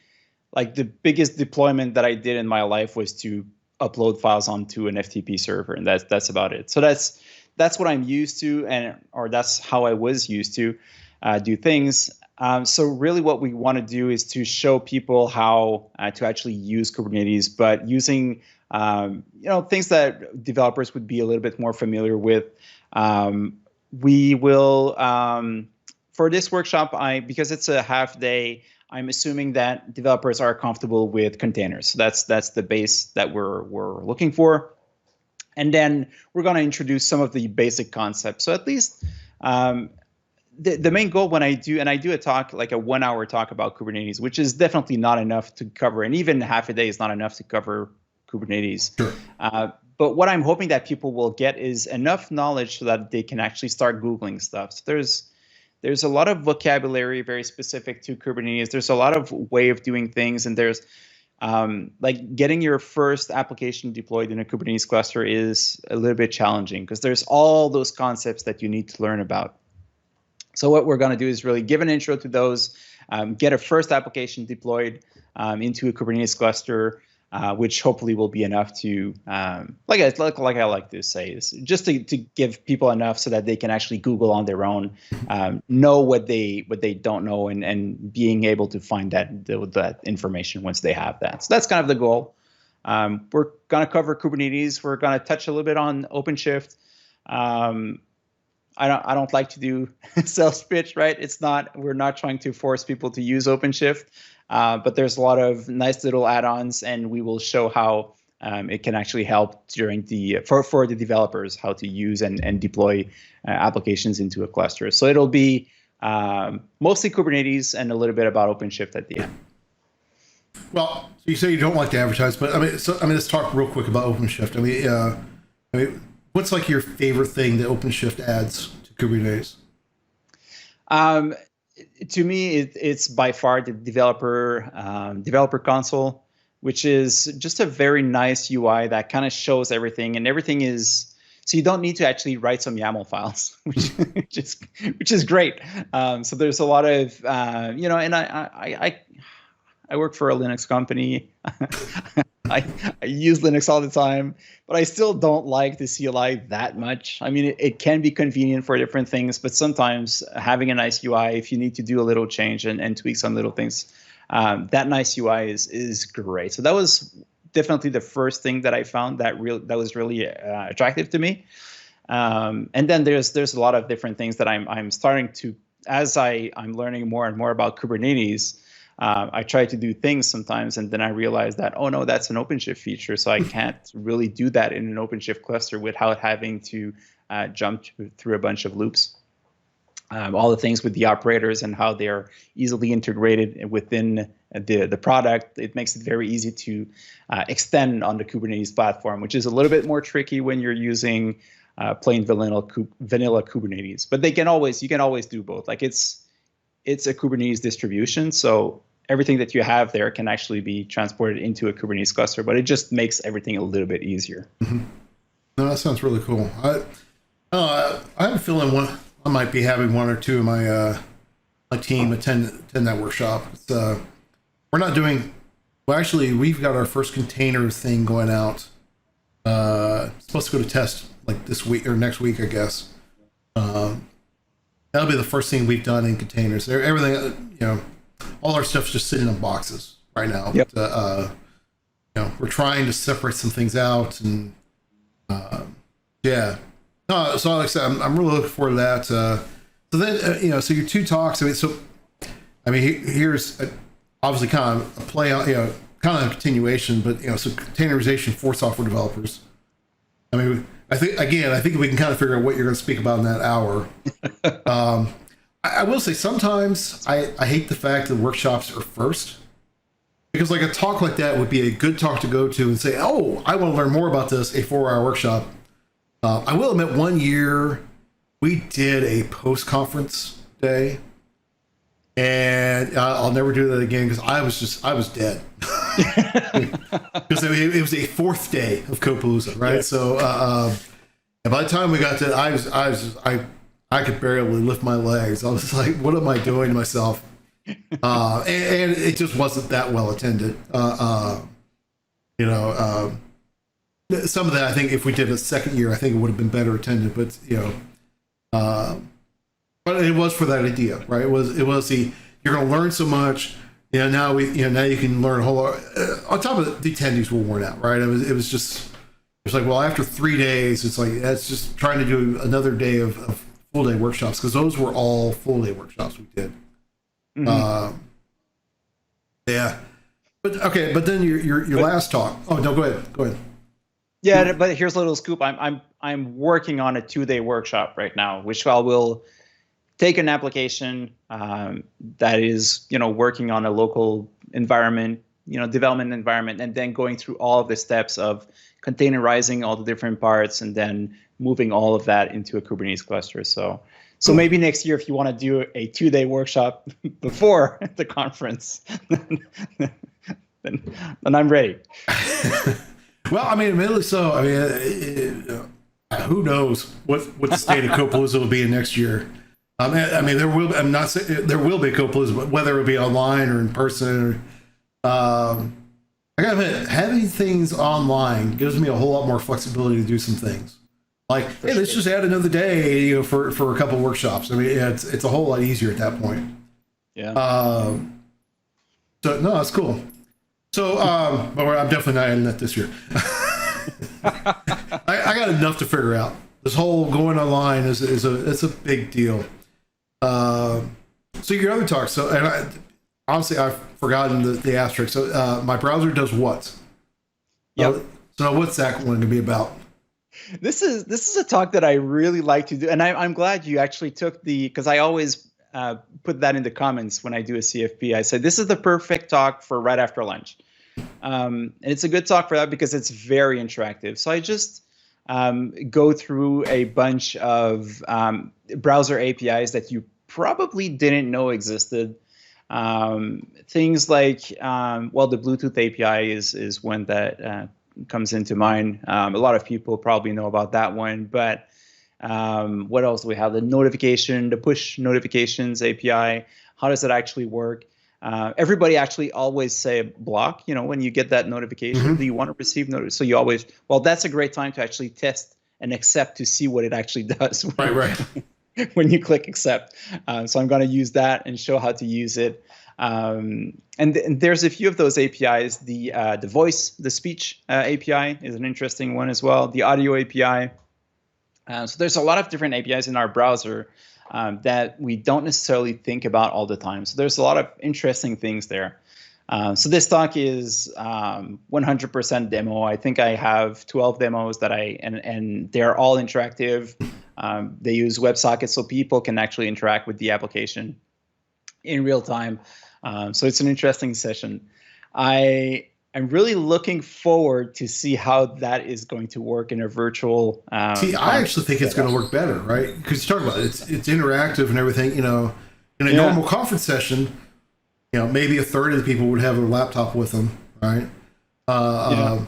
Speaker 2: like the biggest deployment that I did in my life was to upload files onto an FTP server, and that's about it. So that's what I'm used to, or that's how I was used to do things. So really what we want to do is to show people how to actually use Kubernetes, but using things that developers would be a little bit more familiar with. We will, for this workshop, because it's a half day, I'm assuming that developers are comfortable with containers. So that's the base that we're looking for. And then we're going to introduce some of the basic concepts. So at least the main goal when I do a talk, like a 1 hour talk about Kubernetes, which is definitely not enough to cover, and even half a day is not enough to cover Kubernetes.
Speaker 3: Sure.
Speaker 2: But what I'm hoping that people will get is enough knowledge so that they can actually start Googling stuff. So there's a lot of vocabulary very specific to Kubernetes. There's a lot of way of doing things, and there's like getting your first application deployed in a Kubernetes cluster is a little bit challenging because there's all those concepts that you need to learn about. So what we're going to do is really give an intro to those, get a first application deployed into a Kubernetes cluster, which hopefully will be enough to, like I like to say, is just to give people enough so that they can actually Google on their own, know what they don't know, and being able to find that information once they have that. So that's kind of the goal. We're going to cover Kubernetes. We're going to touch a little bit on OpenShift. I don't like to do sales pitch, right? We're not trying to force people to use OpenShift, but there's a lot of nice little add-ons, and we will show how it can actually help during for the developers how to use and deploy applications into a cluster. So it'll be mostly Kubernetes and a little bit about OpenShift at the end.
Speaker 3: Well, so you say you don't like to advertise, but let's talk real quick about OpenShift. I mean, what's like your favorite thing that OpenShift adds to Kubernetes?
Speaker 2: To me, it's by far the developer console, which is just a very nice UI that kind of shows everything, and everything is so you don't need to actually write some YAML files, which is great. So there's a lot of and I work for a Linux company. I use Linux all the time, but I still don't like the CLI that much. I mean, it can be convenient for different things, but sometimes having a nice UI, if you need to do a little change and tweak some little things, that nice UI is great. So that was definitely the first thing that I found that was really attractive to me. And then there's a lot of different things that I'm starting to, as I'm learning more and more about Kubernetes. I try to do things sometimes, and then I realize that, oh no, that's an OpenShift feature, so I can't really do that in an OpenShift cluster without having to jump through a bunch of loops. All the things with the operators and how they're easily integrated within the product, it makes it very easy to extend on the Kubernetes platform, which is a little bit more tricky when you're using plain vanilla Kubernetes. But you can always do both. Like it's a Kubernetes distribution, so everything that you have there can actually be transported into a Kubernetes cluster, but it just makes everything a little bit easier.
Speaker 3: Mm-hmm. No, that sounds really cool. I have a feeling I might be having one or two of my team attend that workshop. We're not doing well. Actually, we've got our first container thing going out. It's supposed to go to test like this week or next week, I guess. That'll be the first thing we've done in containers. Everything, all our stuff's just sitting in boxes right now.
Speaker 2: Yep.
Speaker 3: But, we're trying to separate some things out, and yeah. No, so like I said, I'm really looking forward to that. So then, so your two talks. Here's obviously kind of a play on, kind of a continuation, but so containerization for software developers. I think we can kind of figure out what you're going to speak about in that hour. I will say sometimes I hate the fact that workshops are first, because like a talk like that would be a good talk to go to and say, oh, I want to learn more about this, a 4-hour workshop. I will admit, one year we did a post-conference day, and I'll never do that again because I was dead. Because it was a 4th day of Code PaLOusa, right? Yes. So and by the time we got to, I could barely lift my legs. I was like, what am I doing to myself? And it just wasn't that well attended. Some of that, I think, if we did a second year, I think it would have been better attended. But but it was for that idea, right? It was the you're going to learn so much. Now you can learn a whole lot. On top of the attendees were worn out, right? It was like, well, after 3 days, it's like that's just trying to do another day of full day workshops, because those were all full day workshops we did. Mm-hmm. Yeah. But then your last talk. Oh no, go ahead.
Speaker 2: Yeah, but here's a little scoop. I'm working on a 2-day workshop right now, which I will take an application that is, working on a local environment, development environment, and then going through all of the steps of containerizing all the different parts and then moving all of that into a Kubernetes cluster. So maybe next year, if you want to do a 2-day workshop before the conference, then I'm ready.
Speaker 3: Well, I mean, admittedly so. I mean, who knows what the state of Code PaLOusa will be in next year. I mean, there will. I'm not saying there will be Code PaLOusa, but whether it be online or in person, I gotta admit, having things online gives me a whole lot more flexibility to do some things. Like, hey, let's just add another day, for a couple of workshops. I mean, it's a whole lot easier at that point.
Speaker 2: Yeah.
Speaker 3: So no, that's cool. So, but I'm definitely not adding that this year. I got enough to figure out. This whole going online is a big deal. So your other talk. So, and honestly, I've forgotten the asterisk. So, my browser does what?
Speaker 2: Yep.
Speaker 3: So what's that going to be about?
Speaker 2: This is a talk that I really like to do, and I'm glad you actually took because I always put that in the comments when I do a CFP. I said this is the perfect talk for right after lunch, and it's a good talk for that because it's very interactive. So I just go through a bunch of browser APIs that you probably didn't know existed. Things like the Bluetooth API is one that comes into mind. A lot of people probably know about that one, but what else do we have? The push notifications API. How does it actually work? Everybody actually always say block, when you get that notification, do you want to receive notice? So you always, that's a great time to actually test and accept to see what it actually does.
Speaker 3: Right.
Speaker 2: When you click accept. So I'm going to use that and show how to use it. And there's a few of those APIs. The speech API is an interesting one as well. The audio API. So there's a lot of different APIs in our browser that we don't necessarily think about all the time. So there's a lot of interesting things there. So this talk is 100% demo. I think I have 12 demos and they're all interactive. They use WebSockets so people can actually interact with the application in real time. So it's an interesting session. I'm really looking forward to see how that is going to work in a virtual.
Speaker 3: I actually think it's going to work better, right? Because you talk about it, it's interactive and everything. In a normal conference session, maybe a third of the people would have a laptop with them, right?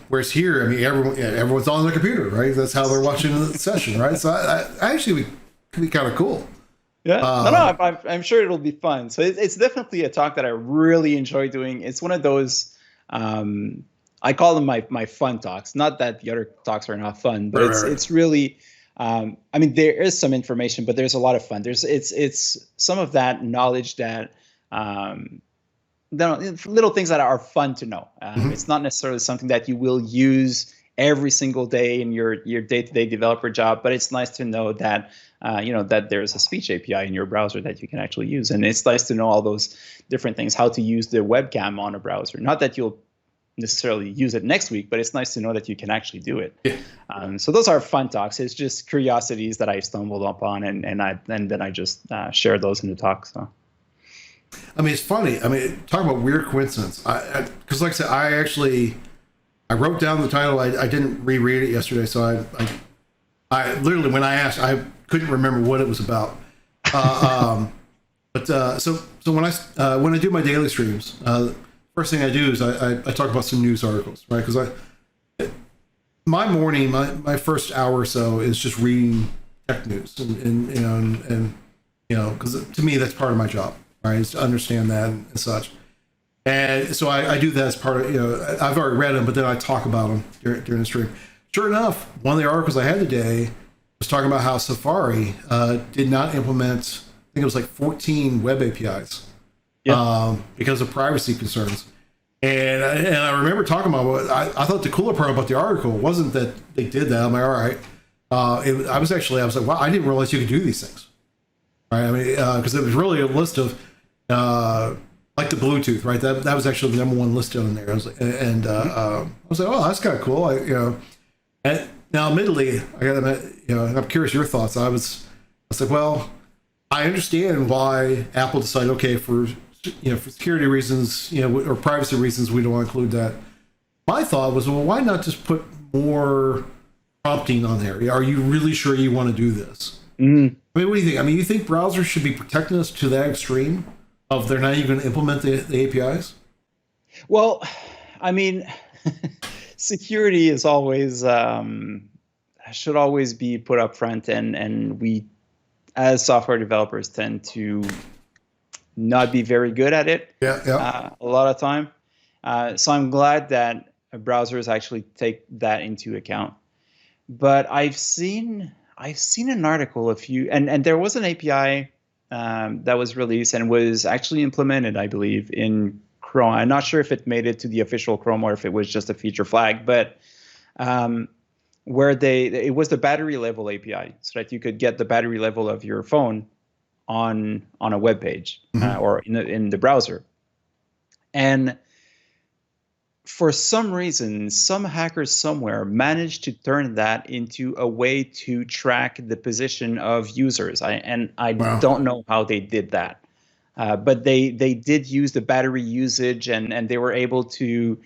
Speaker 3: Whereas here, I mean, everyone's on their computer, right? That's how they're watching the session, right? So I actually could be kind of cool.
Speaker 2: Yeah, I'm sure it'll be fun. So it's definitely a talk that I really enjoy doing. It's one of those, I call them my fun talks. Not that the other talks are not fun, but it's really, I mean, there is some information, but there's a lot of fun. It's some of that knowledge that, little things that are fun to know. It's not necessarily something that you will use every single day in your day-to-day developer job, but it's nice to know that that there's a speech API in your browser that you can actually use, and it's nice to know all those different things, how to use the webcam on a browser. Not that you'll necessarily use it next week, but it's nice to know that you can actually do it. So those are fun talks. It's just curiosities that I stumbled upon, and then I just share those in the talk. So.
Speaker 3: I mean, it's funny. I mean, talk about weird coincidence. Because like I said, I wrote down the title. I didn't reread it yesterday, so I literally, when I asked, I couldn't remember what it was about. So when I do my daily streams, first thing I do is I talk about some news articles, right? Because my morning, my first hour or so is just reading tech news, and because to me that's part of my job. Right, is to understand that and such, and so I do that as part of I've already read them, but then I talk about them during the stream. Sure enough, one of the articles I had today was talking about how Safari did not implement, I think it was like 14 web APIs, because of privacy concerns. And I remember talking about what I thought the cooler part about the article wasn't that they did that. I'm like, all right. I was like, wow, I didn't realize you could do these things. Right, I mean, because it was really a list of like the Bluetooth, right? That was actually the number one listed on there. I was like, I was like, oh, that's kind of cool. And now, admittedly, I'm curious your thoughts. I was like, well, I understand why Apple decided, okay, for security reasons, or privacy reasons, we don't want to include that. My thought was, well, why not just put more prompting on there? Are you really sure you want to do this? I mean, what do you think? I mean, you think browsers should be protecting us to that extreme of they're not even going to implement the APIs?
Speaker 2: Well, I mean, security is always should always be put up front, and we, as software developers, tend to not be very good at it. A lot of time. So I'm glad that browsers actually take that into account. But I've seen an article and there was an API that was released and was actually implemented, I believe, in Chrome. I'm not sure if it made it to the official Chrome or if it was just a feature flag, but where it was the battery level API, so that you could get the battery level of your phone on a web page or in the browser. And for some reason, some hackers somewhere managed to turn that into a way to track the position of users. I don't know how they did that, but they did use the battery usage, and they were able to,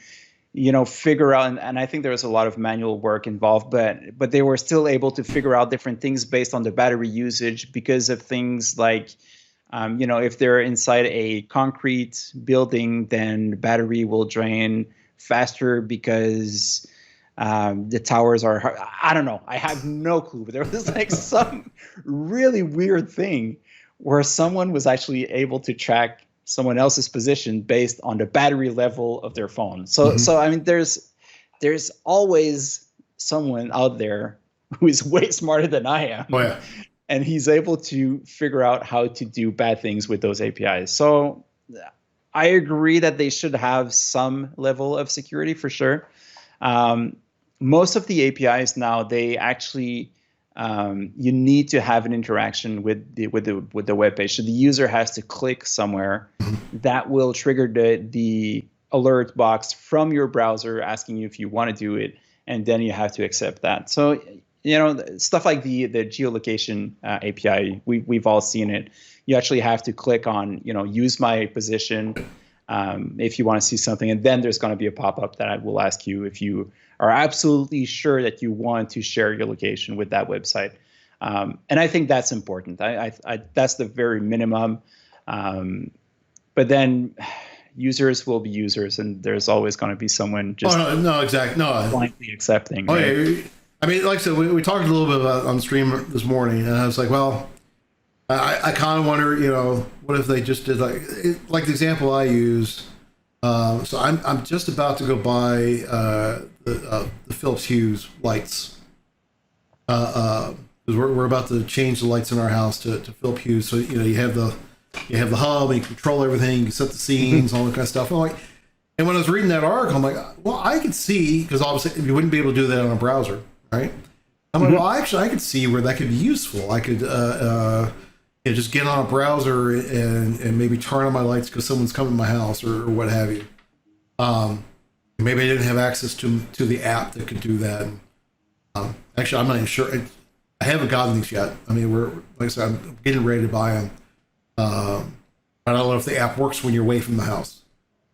Speaker 2: figure out. And I think there was a lot of manual work involved, but they were still able to figure out different things based on the battery usage because of things like, if they're inside a concrete building, then the battery will drain faster because the towers are, I don't know. I have no clue. But there was like some really weird thing where someone was actually able to track someone else's position based on the battery level of their phone. So I mean, there's always someone out there who is way smarter than I am.
Speaker 3: Oh, yeah.
Speaker 2: And he's able to figure out how to do bad things with those APIs. So I agree that they should have some level of security for sure. Most of the APIs now, they actually you need to have an interaction with the web page. So the user has to click somewhere that will trigger the alert box from your browser asking you if you want to do it, and then you have to accept that. So stuff like the geolocation API, we've all seen it. You actually have to click on, use my position if you want to see something. And then there's going to be a pop-up that will ask you if you are absolutely sure that you want to share your location with that website. And I think that's important. I that's the very minimum. But then users will be users, and there's always going to be someone just blindly accepting.
Speaker 3: Oh,
Speaker 2: right?
Speaker 3: yeah. I mean, like I said, we talked a little bit about on stream this morning, and I was like, well, I kind of wonder, what if they just did like the example I used. So I'm just about to go buy the Philips Hue lights because we're about to change the lights in our house to Philips Hue. So you have the hub, and you control everything, you can set the scenes, all that kind of stuff. And when I was reading that article, I'm like, well, I could see, because obviously you wouldn't be able to do that on a browser, right? I'm like, well, actually, I could see where that could be useful. I could just get on a browser and maybe turn on my lights because someone's coming to my house or what have you. Maybe I didn't have access to the app that could do that. Actually, I'm not even sure. I haven't gotten these yet. I mean, like I said, I'm getting ready to buy them. I don't know if the app works when you're away from the house.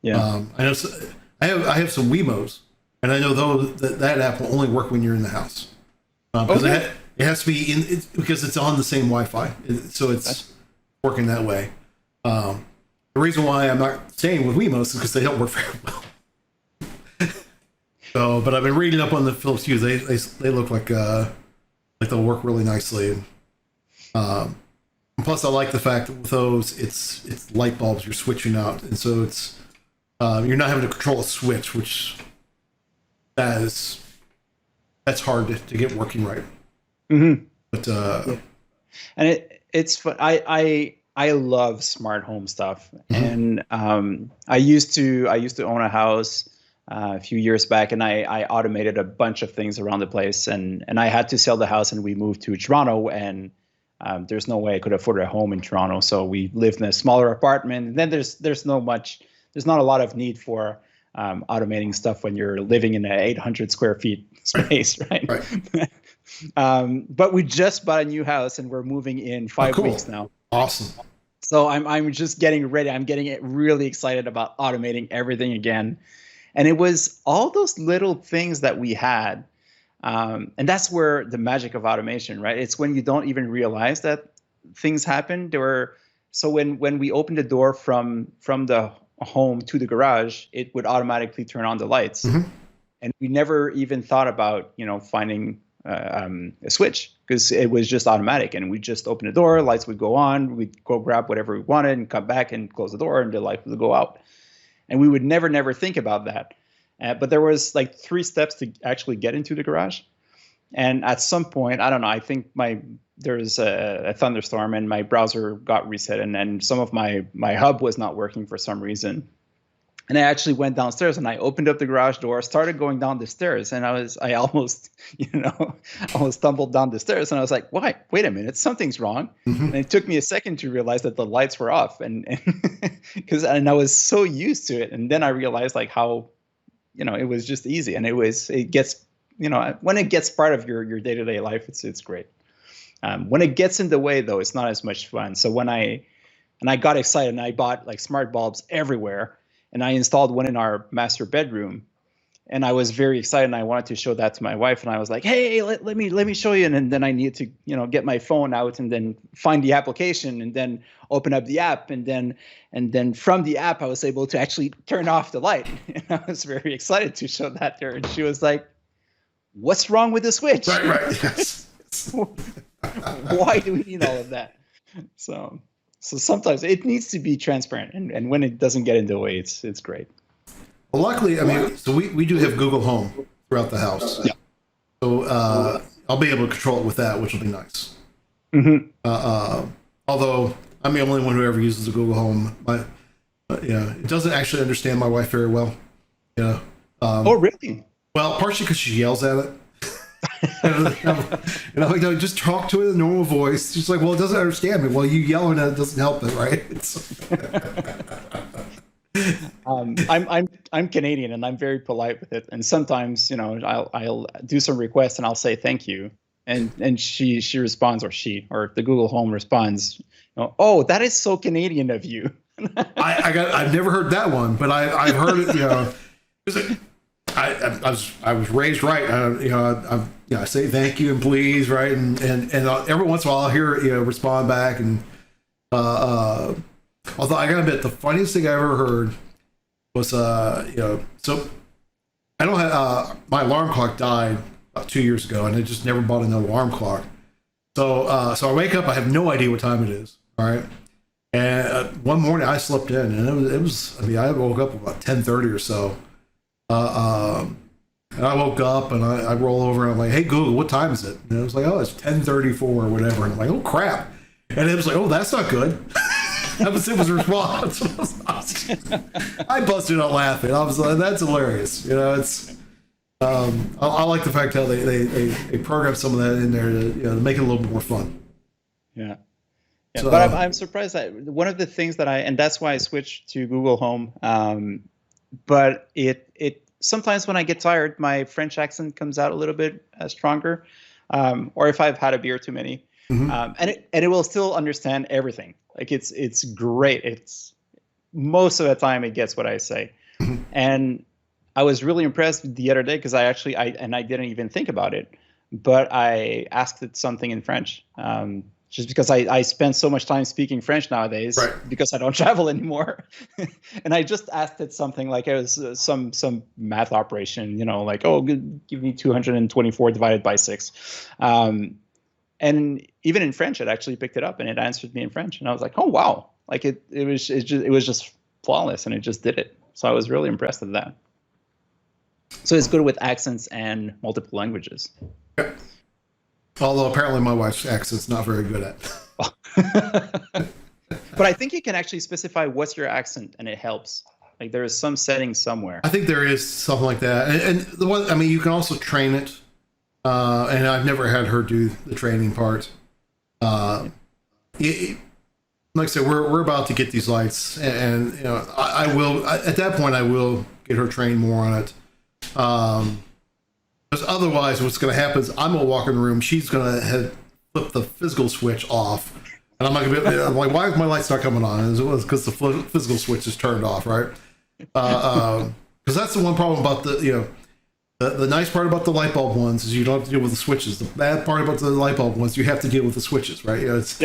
Speaker 2: Yeah.
Speaker 3: I know I have some Wemos, and I know that app will only work when you're in the house because it has to be because it's on the same Wi-Fi, so it's working that way. The reason why I'm not staying with Wemos is because they don't work very well. So, but I've been reading up on the Philips Hue. They look like they'll work really nicely. And plus, I like the fact that with those, it's light bulbs you're switching out, and so it's you're not having to control a switch, which that's hard to get working right.
Speaker 2: Mm-hmm.
Speaker 3: But
Speaker 2: and it's fun. I love smart home stuff, and I used to own a house a few years back, and I automated a bunch of things around the place, and I had to sell the house, and we moved to Toronto, and There's no way I could afford a home in Toronto, so we lived in a smaller apartment. And then there's not a lot of need for automating stuff when you're living in an 800 square feet space, right? But we just bought a new house and we're moving in 5 weeks now.
Speaker 3: Awesome.
Speaker 2: So I'm just getting ready. I'm getting really excited about automating everything again. And it was all those little things that we had. And that's where the magic of automation, right? It's when you don't even realize that things happen. So when we opened the door from the home to the garage, it would automatically turn on the lights. And we never even thought about, finding a switch, because it was just automatic, and we just open the door, lights would go on, we'd go grab whatever we wanted and come back and close the door and the light would go out. And we would never think about that. But there was like 3 steps to actually get into the garage. And at some point, I don't know, I think there was a thunderstorm and my browser got reset, and then some of my hub was not working for some reason. And I actually went downstairs and I opened up the garage door, started going down the stairs, and I almost, almost stumbled down the stairs, and I was like, wait a minute, something's wrong. And it took me a second to realize that the lights were off, and I was so used to it. And then I realized like how, it was just easy, and it gets, when it gets part of your day-to-day life, it's great. When it gets in the way though, it's not as much fun. So when I got excited and I bought like smart bulbs everywhere, and I installed one in our master bedroom, and I was very excited, and I wanted to show that to my wife, and I was like, hey, let me show you. And then I needed to, get my phone out and then find the application and then open up the app. And then from the app, I was able to actually turn off the light. And I was very excited to show that to her. And she was like, what's wrong with the switch?
Speaker 3: Right. Yes.
Speaker 2: Why do we need all of that? So sometimes it needs to be transparent, and when it doesn't get in the way, it's great.
Speaker 3: Well, luckily, I mean, so we do have Google Home throughout the house.
Speaker 2: Yeah.
Speaker 3: So I'll be able to control it with that, which will be nice. Although I'm the only one who ever uses the Google Home. It doesn't actually understand my wife very well.
Speaker 2: Oh, really?
Speaker 3: Well, partially because she yells at it. Just talk to it in a normal voice. She's like, well, it doesn't understand me. Well, you yelling at it doesn't help it, right?
Speaker 2: I'm Canadian, and I'm very polite with it. And sometimes, I'll do some requests and I'll say thank you, and she responds, or the Google Home responds, oh, that is so Canadian of you.
Speaker 3: I've never heard that one, but I've heard it. I was raised right. I say thank you and please, right, and every once in a while I'll hear it, respond back. And although I gotta admit, the funniest thing I ever heard was so I don't have my alarm clock died about 2 years ago, and I just never bought another alarm clock. So I wake up, I have no idea what time it is. All right. And one morning I slept in, and it was I woke up about 10:30 or so. And I woke up and I roll over and I'm like, hey Google, what time is it? And it was like, oh, it's 10:34 or whatever. And I'm like, oh crap. And it was like, oh, that's not good. It was a response. I busted out laughing. I was like, that's hilarious. It's I like the fact how they program some of that in there to make it a little bit more fun.
Speaker 2: Yeah. So, but I'm surprised that one of the things and that's why I switched to Google Home. But it sometimes when I get tired, my French accent comes out a little bit stronger, or if I've had a beer too many, and it will still understand everything. Like it's great. It's most of the time it gets what I say, and I was really impressed the other day because I didn't even think about it, but I asked it something in French. Just because I spend so much time speaking French nowadays, right, because I don't travel anymore. And I just asked it something like it was some math operation, like, oh, give me 224 divided by 6. And even in French, it actually picked it up and it answered me in French. And I was like, oh, wow. Like it was just flawless, and it just did it. So I was really impressed with that. So it's good with accents and multiple languages.
Speaker 3: Yeah. Although apparently my wife's accent's not very good at.
Speaker 2: But I think you can actually specify what's your accent, and it helps. Like there is some setting somewhere.
Speaker 3: I think there is something like that. And the one, you can also train it. And I've never had her do the training part. Like I said, we're about to get these lights, and I will at that point I will get her trained more on it. Because otherwise, what's going to happen is I'm going to walk in the room, she's going to flip the physical switch off, and I'm not going to be. I'm like, why is my lights not coming on? And it was because the physical switch is turned off, right? Because that's the one problem about the nice part about the light bulb ones is you don't have to deal with the switches. The bad part about the light bulb ones, you have to deal with the switches, right? It's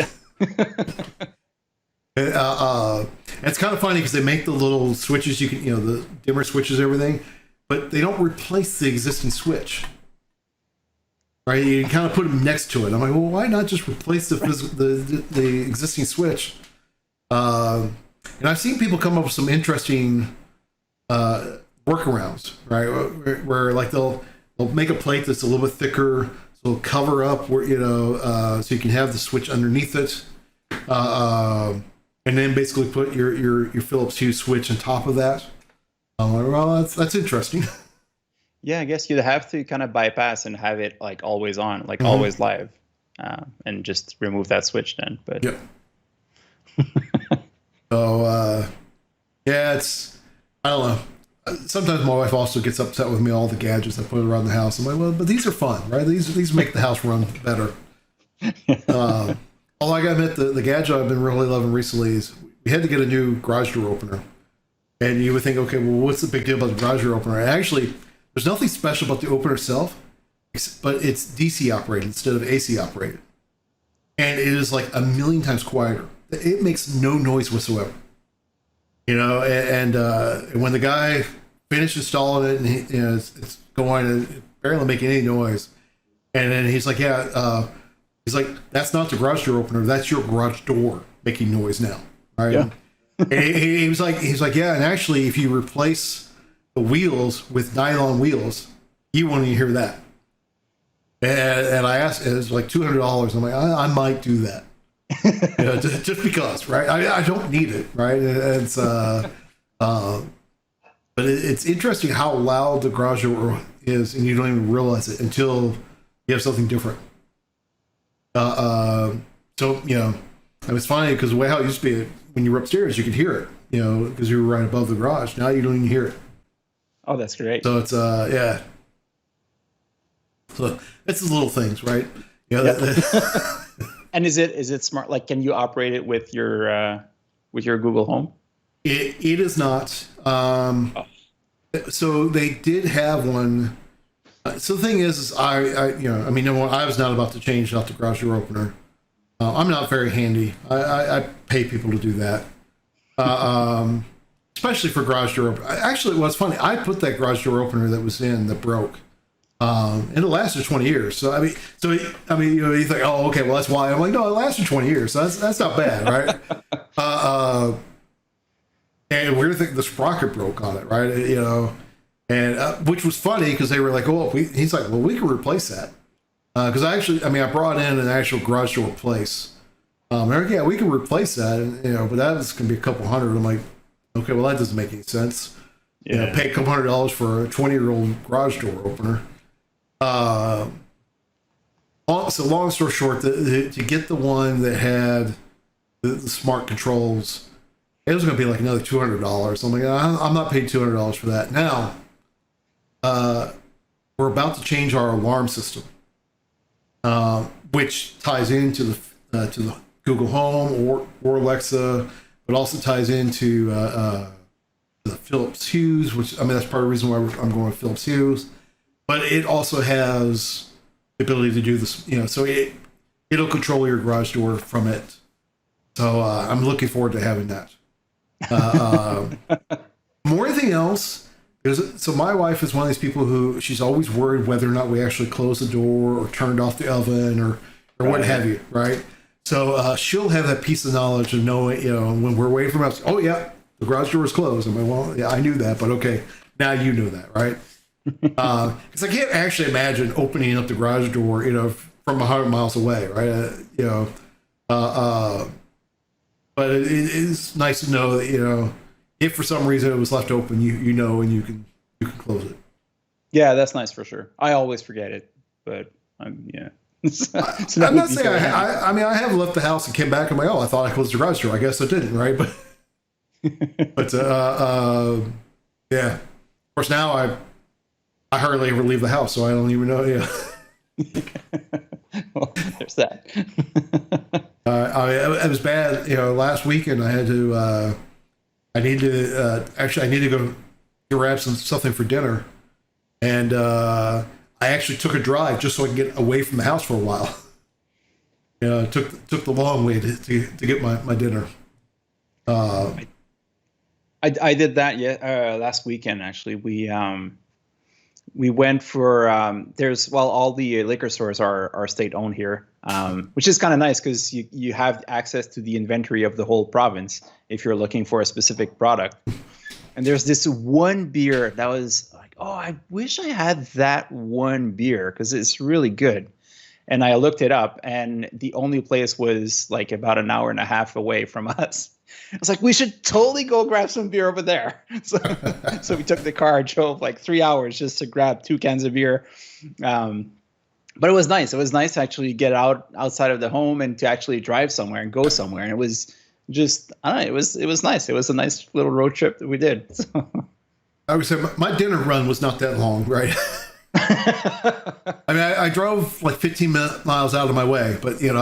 Speaker 3: it's kind of funny because they make the little switches you can, the dimmer switches, everything, but they don't replace the existing switch, right? You kind of put them next to it. I'm like, well, why not just replace the existing switch? And I've seen people come up with some interesting workarounds, right? Where like they'll make a plate that's a little bit thicker, so it'll cover up where so you can have the switch underneath it, and then basically put your Philips Hue switch on top of that. I'm like, well, that's interesting.
Speaker 2: Yeah, I guess you'd have to kind of bypass and have it like always on, like always live, and just remove that switch then. But
Speaker 3: yeah. So yeah, it's, I don't know. Sometimes my wife also gets upset with me, all the gadgets I put around the house. I'm like, well, but these are fun, right? These make the house run better. Although I gotta admit, the gadget I've been really loving recently is we had to get a new garage door opener. And you would think, okay, well, what's the big deal about the garage door opener? And actually, there's nothing special about the opener itself, but it's DC operated instead of AC operated. And it is like a million times quieter. It makes no noise whatsoever. And when the guy finished installing it, and it's going and barely making any noise, and then he's like, he's like, that's not the garage door opener, that's your garage door making noise now, right? Yeah. And he was like, yeah, and actually, if you replace the wheels with nylon wheels, you won't even hear that. And I asked, it was like $200. I'm like, I might do that. Just because, right? I don't need it, right? It's but it's interesting how loud the garage door is, and you don't even realize it until you have something different. So it was funny because the way how it used to be, when you were upstairs, you could hear it, because you were right above the garage. Now you don't even hear it.
Speaker 2: Oh, that's great.
Speaker 3: So it's yeah. So it's the little things, right?
Speaker 2: And is it smart? Like, can you operate it with your Google Home?
Speaker 3: It is not. So they did have one. So the thing is I was not about to change out the garage door opener. I'm not very handy. I pay people to do that. Especially for garage door opener. Actually, it was funny. I put that garage door opener that was that broke. And it lasted 20 years. So you think, oh, okay, well, that's why. I'm like, no, it lasted 20 years. So that's not bad, right? And weird thing, the sprocket broke on it, right? And which was funny because they were like, oh, he's like, well, we can replace that. Because I brought in an actual garage door place. Like, yeah, we can replace that, but that was going to be a couple $100. I'm like, okay, well, that doesn't make any sense. Yeah. Pay a couple $100 for a 20-year-old garage door opener. So long story short, to get the one that had the smart controls, it was going to be like another $200. I'm like, I'm not paying $200 for that. Now, we're about to change our alarm system, which ties into the Google Home or Alexa, but also ties into the Philips Hues, which that's part of the reason why I'm going with Philips Hues. But it also has the ability to do this, so it'll control your garage door from it. So I'm looking forward to having that. More than anything else, so my wife is one of these people who she's always worried whether or not we actually closed the door or turned off the oven or what have you, right? So she'll have that piece of knowledge of knowing, when we're waiting for us, oh yeah, the garage door is closed. I'm like, well, yeah, I knew that, but okay, now you know that, right? Because I can't actually imagine opening up the garage door, from 100 miles away, right? But it is nice to know that, if for some reason it was left open, and you can close it.
Speaker 2: Yeah, that's nice for sure. I always forget it, but yeah. So that
Speaker 3: I'm
Speaker 2: would
Speaker 3: not
Speaker 2: be
Speaker 3: saying
Speaker 2: very handy.
Speaker 3: I mean, I have left the house and came back. I'm like, oh, I thought I closed the garage door. I guess I didn't, right? But yeah. Of course, now I hardly ever leave the house, so I don't even know. Yeah.
Speaker 2: Well, there's that.
Speaker 3: It was bad. Last weekend I had to. I need to actually. I need to go grab something for dinner, and I actually took a drive just so I can get away from the house for a while. Took the long way to get my dinner.
Speaker 2: I did that last weekend actually. We went for all the liquor stores are state owned here, which is kind of nice because you have access to the inventory of the whole province if you're looking for a specific product. And there's this one beer that was like, oh, I wish I had that one beer because it's really good. And I looked it up, and the only place was like about an hour and a half away from us. I was like, we should totally go grab some beer over there. So we took the car, drove like 3 hours just to grab 2 cans of beer. But it was nice. It was nice to actually get outside of the home and to actually drive somewhere and go somewhere. And it was just, I don't know, it was nice. It was a nice little road trip that we did. So.
Speaker 3: I would say my dinner run was not that long, right? I mean, I drove like 15 miles out of my way, but because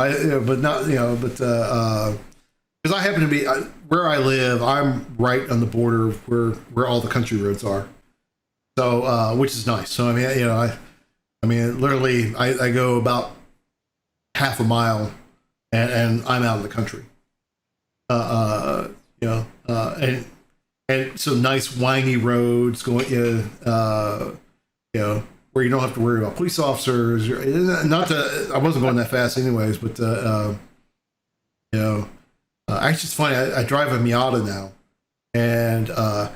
Speaker 3: I happen to be where I live, I'm right on the border of where all the country roads are, so which is nice. So I mean, literally, I go about half a mile, and I'm out of the country. And so nice windy roads going, where you don't have to worry about police officers. Not that I wasn't going that fast anyways, but actually it's funny. I drive a Miata now, and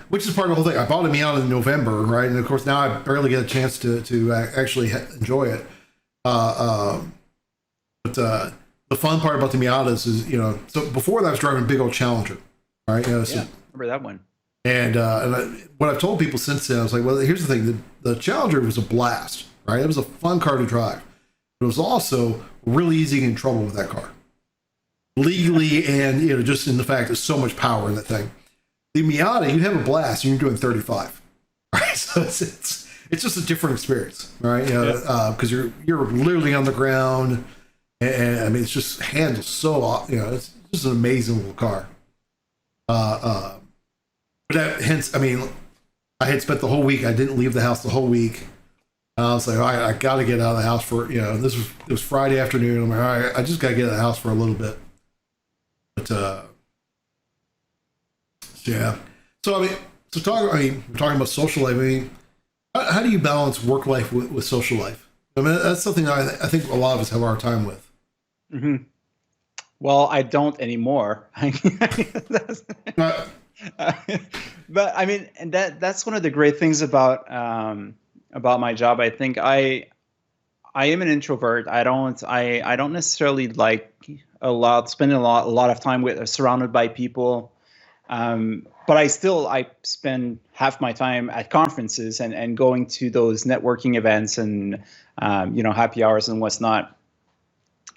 Speaker 3: which is part of the whole thing. I bought a Miata in November, right? And of course now I barely get a chance to actually enjoy it. But the fun part about the Miatas is, so before that I was driving a big old Challenger, right? So,
Speaker 2: yeah, remember that one.
Speaker 3: And what I've told people since then, I was like, well, here's the thing. The Challenger was a blast, right? It was a fun car to drive. But it was also really easy to get in trouble with that car. Legally and, just in the fact there's so much power in that thing. The Miata, you have a blast and you're doing 35. Right? So it's just a different experience, right? Because you're literally on the ground. And I mean, it's just handles so, it's just an amazing little car. But hence, I mean, I had spent the whole week. I didn't leave the house the whole week. I was like, all right, I got to get out of the house for, it was Friday afternoon. I'm like, all right, I just got to get out of the house for a little bit. But, yeah. So, we're talking about social life. I mean, how do you balance work life with social life? I mean, that's something I think a lot of us have a hard time with.
Speaker 2: Mm-hmm. Well, I don't anymore. But I mean, and that's one of the great things about my job. I think I am an introvert. I don't necessarily like spending a lot of time surrounded by people. But I spend half my time at conferences and going to those networking events and happy hours and what's not.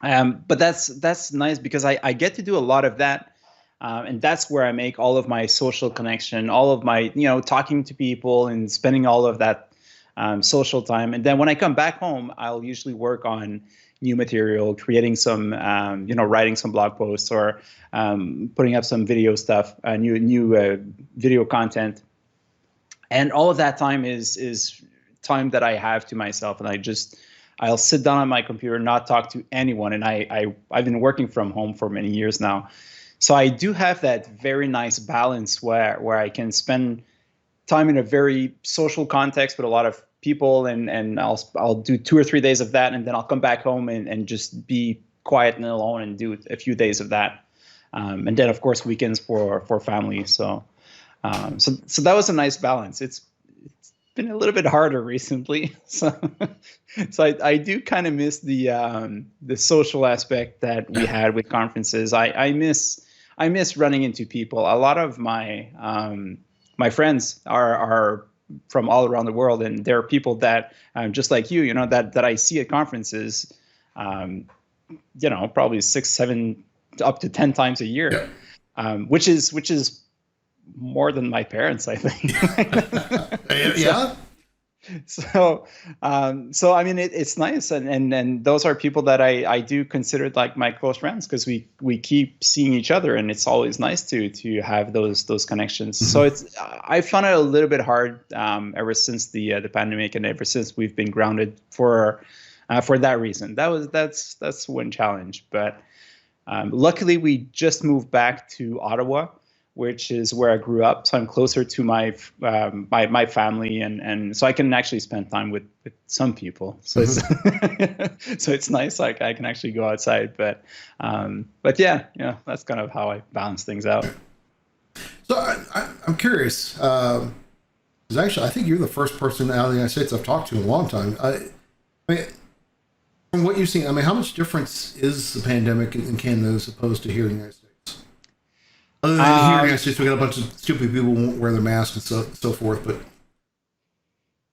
Speaker 2: But that's nice because I get to do a lot of that. And that's where I make all of my social connection, all of my, talking to people and spending all of that social time. And then when I come back home, I'll usually work on new material, creating some, writing some blog posts or putting up some video stuff, new video content. And all of that time is time that I have to myself. And I'll sit down on my computer, not talk to anyone. And I've been working from home for many years now. So I do have that very nice balance where I can spend time in a very social context with a lot of people, and I'll do 2 or 3 days of that, and then I'll come back home and just be quiet and alone and do a few days of that, and then of course weekends for family. So that was a nice balance. It's been a little bit harder recently, so I do kind of miss the social aspect that we had with conferences. I miss running into people. A lot of my friends are from all around the world, and there are people that just like you, that I see at conferences probably 6, 7, up to 10 times a year, which is more than my parents, I think.
Speaker 3: Yeah.
Speaker 2: So I mean, it's nice, and those are people that I do consider like my close friends, because we keep seeing each other, and it's always nice to have those connections. So I found it a little bit hard ever since the pandemic, and ever since we've been grounded for that reason. That's one challenge, but luckily we just moved back to Ottawa, which is where I grew up. So I'm closer to my family, and so I can actually spend time with some people. So it's so it's nice. Like I can actually go outside, but yeah, that's kind of how I balance things out.
Speaker 3: So I'm curious, because actually I think you're the first person out of the United States I've talked to in a long time. I mean, from what you've seen, I mean, how much difference is the pandemic in Canada as opposed to here in the United States? Other than here in the United States, we got a bunch of stupid people who won't wear their masks and so forth. But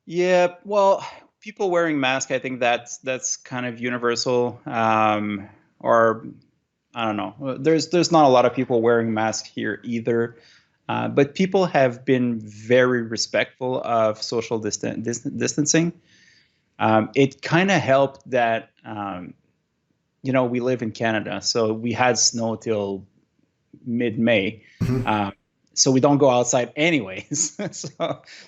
Speaker 2: yeah, well, people wearing masks, I think that's kind of universal. Or I don't know. There's not a lot of people wearing masks here either. But people have been very respectful of social distancing. It kind of helped that we live in Canada, so we had snow till mid-May. So we don't go outside anyways.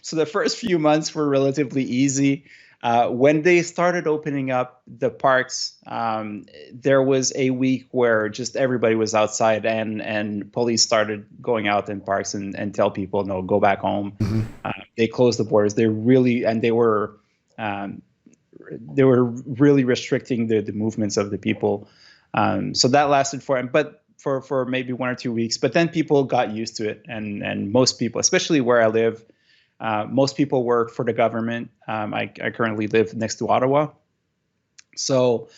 Speaker 2: so the first few months were relatively easy. When they started opening up the parks, there was a week where just everybody was outside, and police started going out in parks and tell people, no, go back home. They closed the borders. They were really restricting the movements of the people. So that lasted for maybe 1 or 2 weeks, but then people got used to it, and most people, especially where I live, most people work for the government. I currently live next to Ottawa, so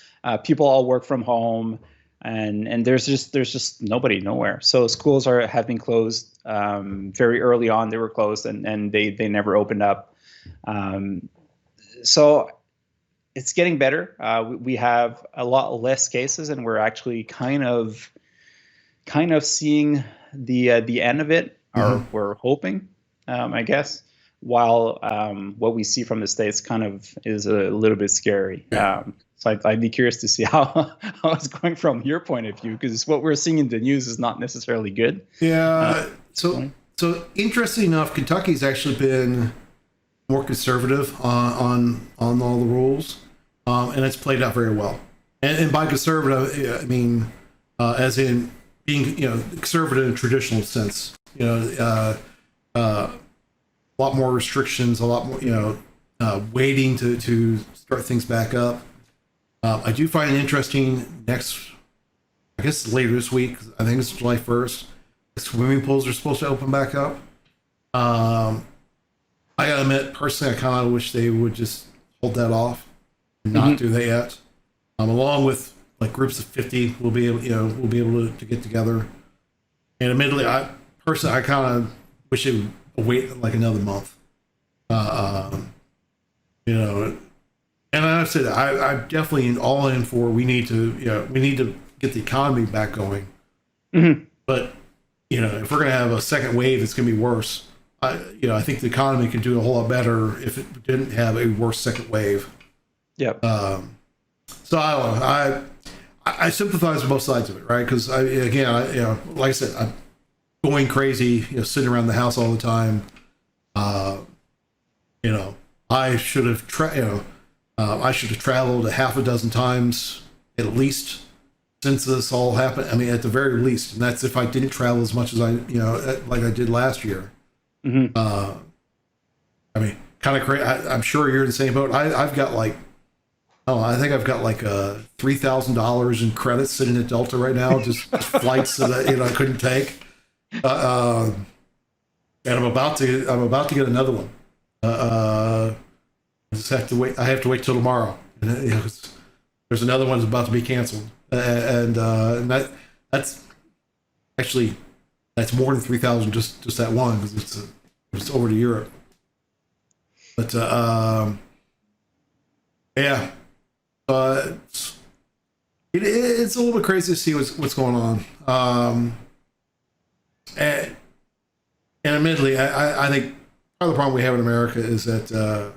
Speaker 2: people all work from home, and there's just nobody nowhere. So schools have been closed very early on. They were closed, and they never opened up. So it's getting better. We have a lot less cases, and we're actually kind of seeing the end of it, or we're hoping, I guess. While what we see from the States kind of is a little bit scary. So I'd be curious to see how it's going from your point of view, because what we're seeing in the news is not necessarily good.
Speaker 3: Yeah. So interesting enough, Kentucky's actually been more conservative on all the rules, and it's played out very well. And by conservative, I mean as in being conservative in a traditional sense. A lot more restrictions, a lot more waiting to start things back up. I do find it interesting. I guess later this week, I think it's July 1st, swimming pools are supposed to open back up. I gotta admit, personally, I kind of wish they would just hold that off and not do that yet. Along with like groups of 50, we'll be able to get together. And admittedly, I kind of wish it would wait like another month. And I said I'm definitely all in for we need to get the economy back going. But if we're gonna have a second wave, it's gonna be worse. I think the economy could do a whole lot better if it didn't have a worse second wave.
Speaker 2: Yep.
Speaker 3: So I don't know. I sympathize with both sides of it, right? Because like I said, I'm going crazy, sitting around the house all the time. I should have traveled a half a dozen times at least since this all happened. I mean, at the very least, and that's if I didn't travel as much as like I did last year. I mean, kind of crazy. I'm sure you're in the same boat. I've got like, I think I've got like $3,000 in credits sitting at Delta right now, just flights that I couldn't take. And I'm about to get another one. I just have to wait. I have to wait till tomorrow. And there's another one that's about to be canceled, and that's actually more than 3,000 just that one, because it's over to Europe. But yeah, It's a little bit crazy to see what's going on. And admittedly, I think part of the problem we have in America is that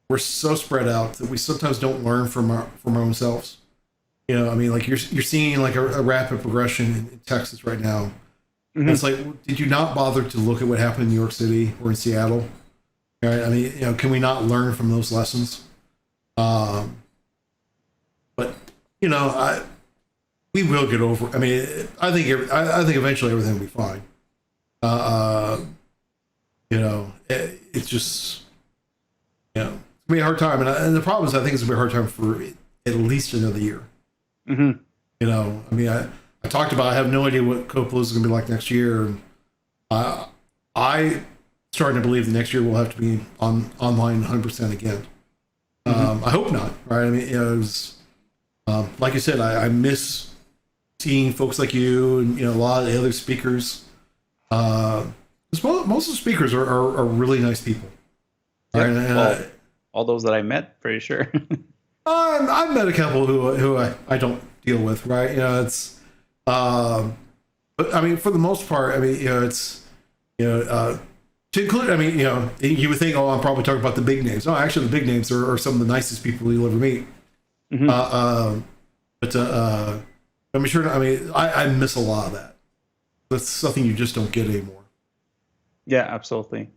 Speaker 3: we're so spread out that we sometimes don't learn from our own selves. You know, I mean, like you're seeing like a rapid progression in Texas right now. And it's like, did you not bother to look at what happened in New York City or in Seattle? Right? I mean, you know, can we not learn from those lessons? But you know, we will get over. I mean, I think eventually everything will be fine. You know, it's just, you know, it's gonna be a hard time, and the problem is, I think it's gonna be a hard time for at least another year. You know, I mean, I talked about, I have no idea what Code PaLOusa is gonna be like next year. And I starting to believe the next year will have to be online 100% again. I hope not, right? I mean, you know, it was, like you said, I miss seeing folks like you and, you know, a lot of the other speakers. Most of the speakers are really nice people.
Speaker 2: Yep.
Speaker 3: Right?
Speaker 2: Well, all those that I met, pretty sure.
Speaker 3: I've met a couple who I don't deal with, right? You know, it's, but I mean, for the most part, I mean, you know, it's, you know, to include, I mean, you know, you would think, oh, I'm probably talking about the big names. No, actually, the big names are some of the nicest people you'll ever meet. But I'm sure. I mean, I miss a lot of that. That's something you just don't get anymore.
Speaker 2: Yeah, absolutely.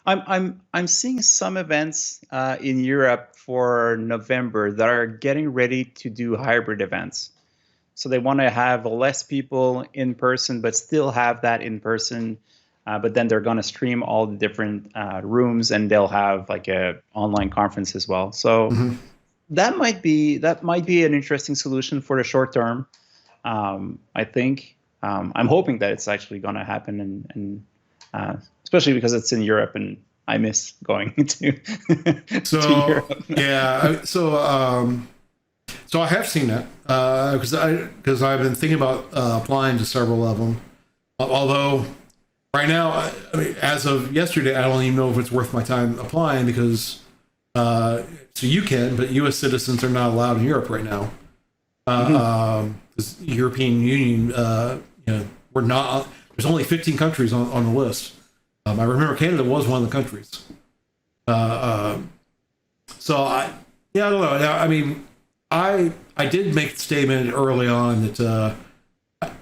Speaker 2: I'm seeing some events in Europe for November that are getting ready to do hybrid events. So they want to have less people in person, but still have that in person. But then they're going to stream all the different rooms, and they'll have like a online conference as well. So that might be an interesting solution for the short term. I think I'm hoping that it's actually going to happen, and especially because it's in Europe, and I miss going to Europe.
Speaker 3: Yeah, so I have seen that because I've been thinking about applying to several of them, although. Right now, I mean, as of yesterday, I don't even know if it's worth my time applying because, so you can, but U.S. citizens are not allowed in Europe right now. Because the European Union, you know, we're not. There's only 15 countries on the list. I remember Canada was one of the countries. So I don't know. I mean, I did make the statement early on that.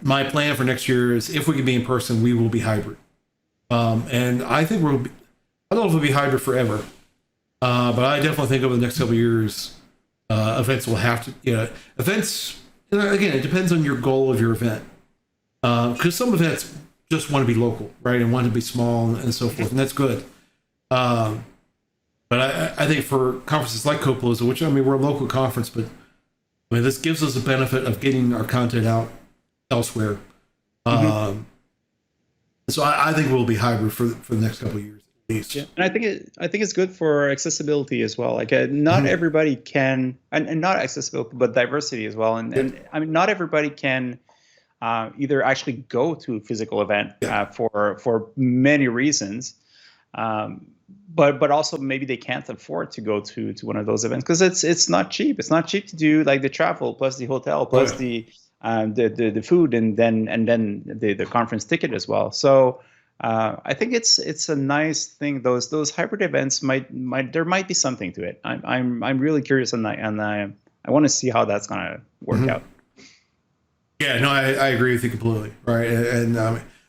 Speaker 3: My plan for next year is, if we can be in person, we will be hybrid. And I think I don't know if we'll be hybrid forever, but I definitely think over the next couple of years, events will have to, you know, events, again, it depends on your goal of your event. Because some events just want to be local, right? And want to be small and so forth. And that's good. But I think for conferences like Code PaLOusa, which, I mean, we're a local conference, but I mean, this gives us the benefit of getting our content out elsewhere. So I think we'll be hybrid for the next couple of years at least.
Speaker 2: Yeah. And I think it's good for accessibility as well. Like not everybody can, and not accessibility, but diversity as well. And I mean, not everybody can either actually go to a physical event for many reasons. But also maybe they can't afford to go to one of those events because it's not cheap. It's not cheap to do like the travel plus the hotel plus the food and then the conference ticket as well. So I think it's a nice thing. Those hybrid events there might be something to it. I'm really curious on that, and I want to see how that's gonna work out.
Speaker 3: Yeah, no, I agree with you completely. Right, and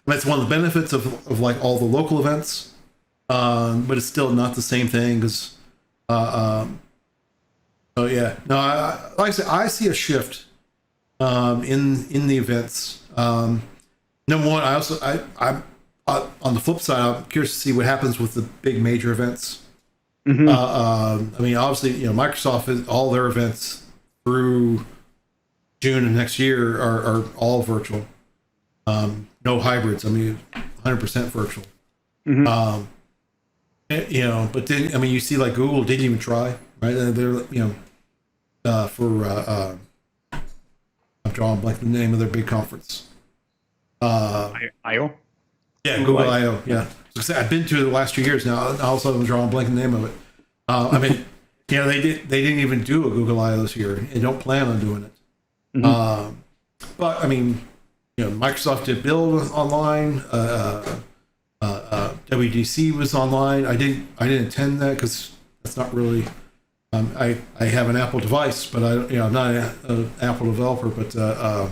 Speaker 3: that's one of the benefits of like all the local events, but it's still not the same thing because. Oh yeah, no, like I said, I see a shift. In the events, number one, I'm on the flip side, I'm curious to see what happens with the big major events. I mean, obviously, you know, Microsoft all their events through June of next year are all virtual, no hybrids. I mean, 100% virtual. You know, but then I mean, you see like Google didn't even try, right? They're for I'm drawing blank the name of their big conference.
Speaker 2: I/O?
Speaker 3: Yeah, Google I/O. Yeah. So I've been to it the last 2 years now. All of a sudden, I'm drawing blank the name of it. I mean, you know, they didn't even do a Google I/O this year. They don't plan on doing it. But I mean, Microsoft did build online. WDC was online. I didn't attend that because that's not really. I have an Apple device, but I'm not an Apple developer. But I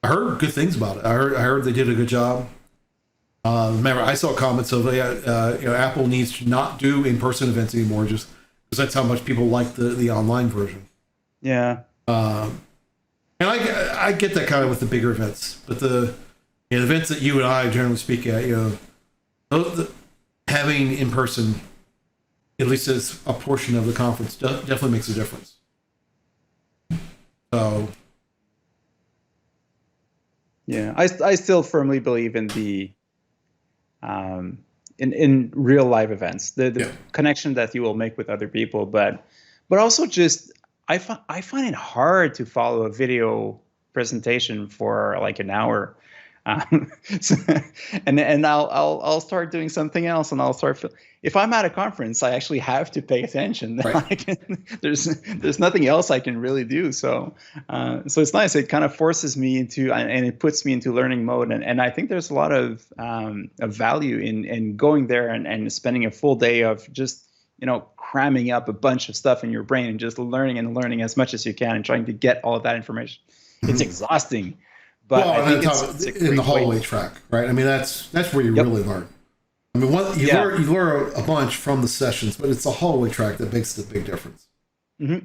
Speaker 3: heard good things about it. I heard they did a good job. Remember, I saw comments of Apple needs to not do in-person events anymore, just because that's how much people like the online version.
Speaker 2: Yeah.
Speaker 3: And I get that kind of with the bigger events, but the events that you and I generally speak at, having in person, at least as a portion of the conference, definitely makes a difference. So,
Speaker 2: yeah, I still firmly believe in the in real live events, the connection that you will make with other people, but also just I find it hard to follow a video presentation for like an hour. And I'll start doing something else, and I'll start. If I'm at a conference, I actually have to pay attention. Right. There's nothing else I can really do. So it's nice. It kind of forces me into, and it puts me into learning mode. And I think there's a lot of value in going there and spending a full day of just cramming up a bunch of stuff in your brain and just learning as much as you can and trying to get all of that information. It's exhausting. But I think it's
Speaker 3: in the hallway track, right? I mean, that's where you really learn. I mean, you learn a bunch from the sessions, but it's the hallway track that makes the big difference. I mean,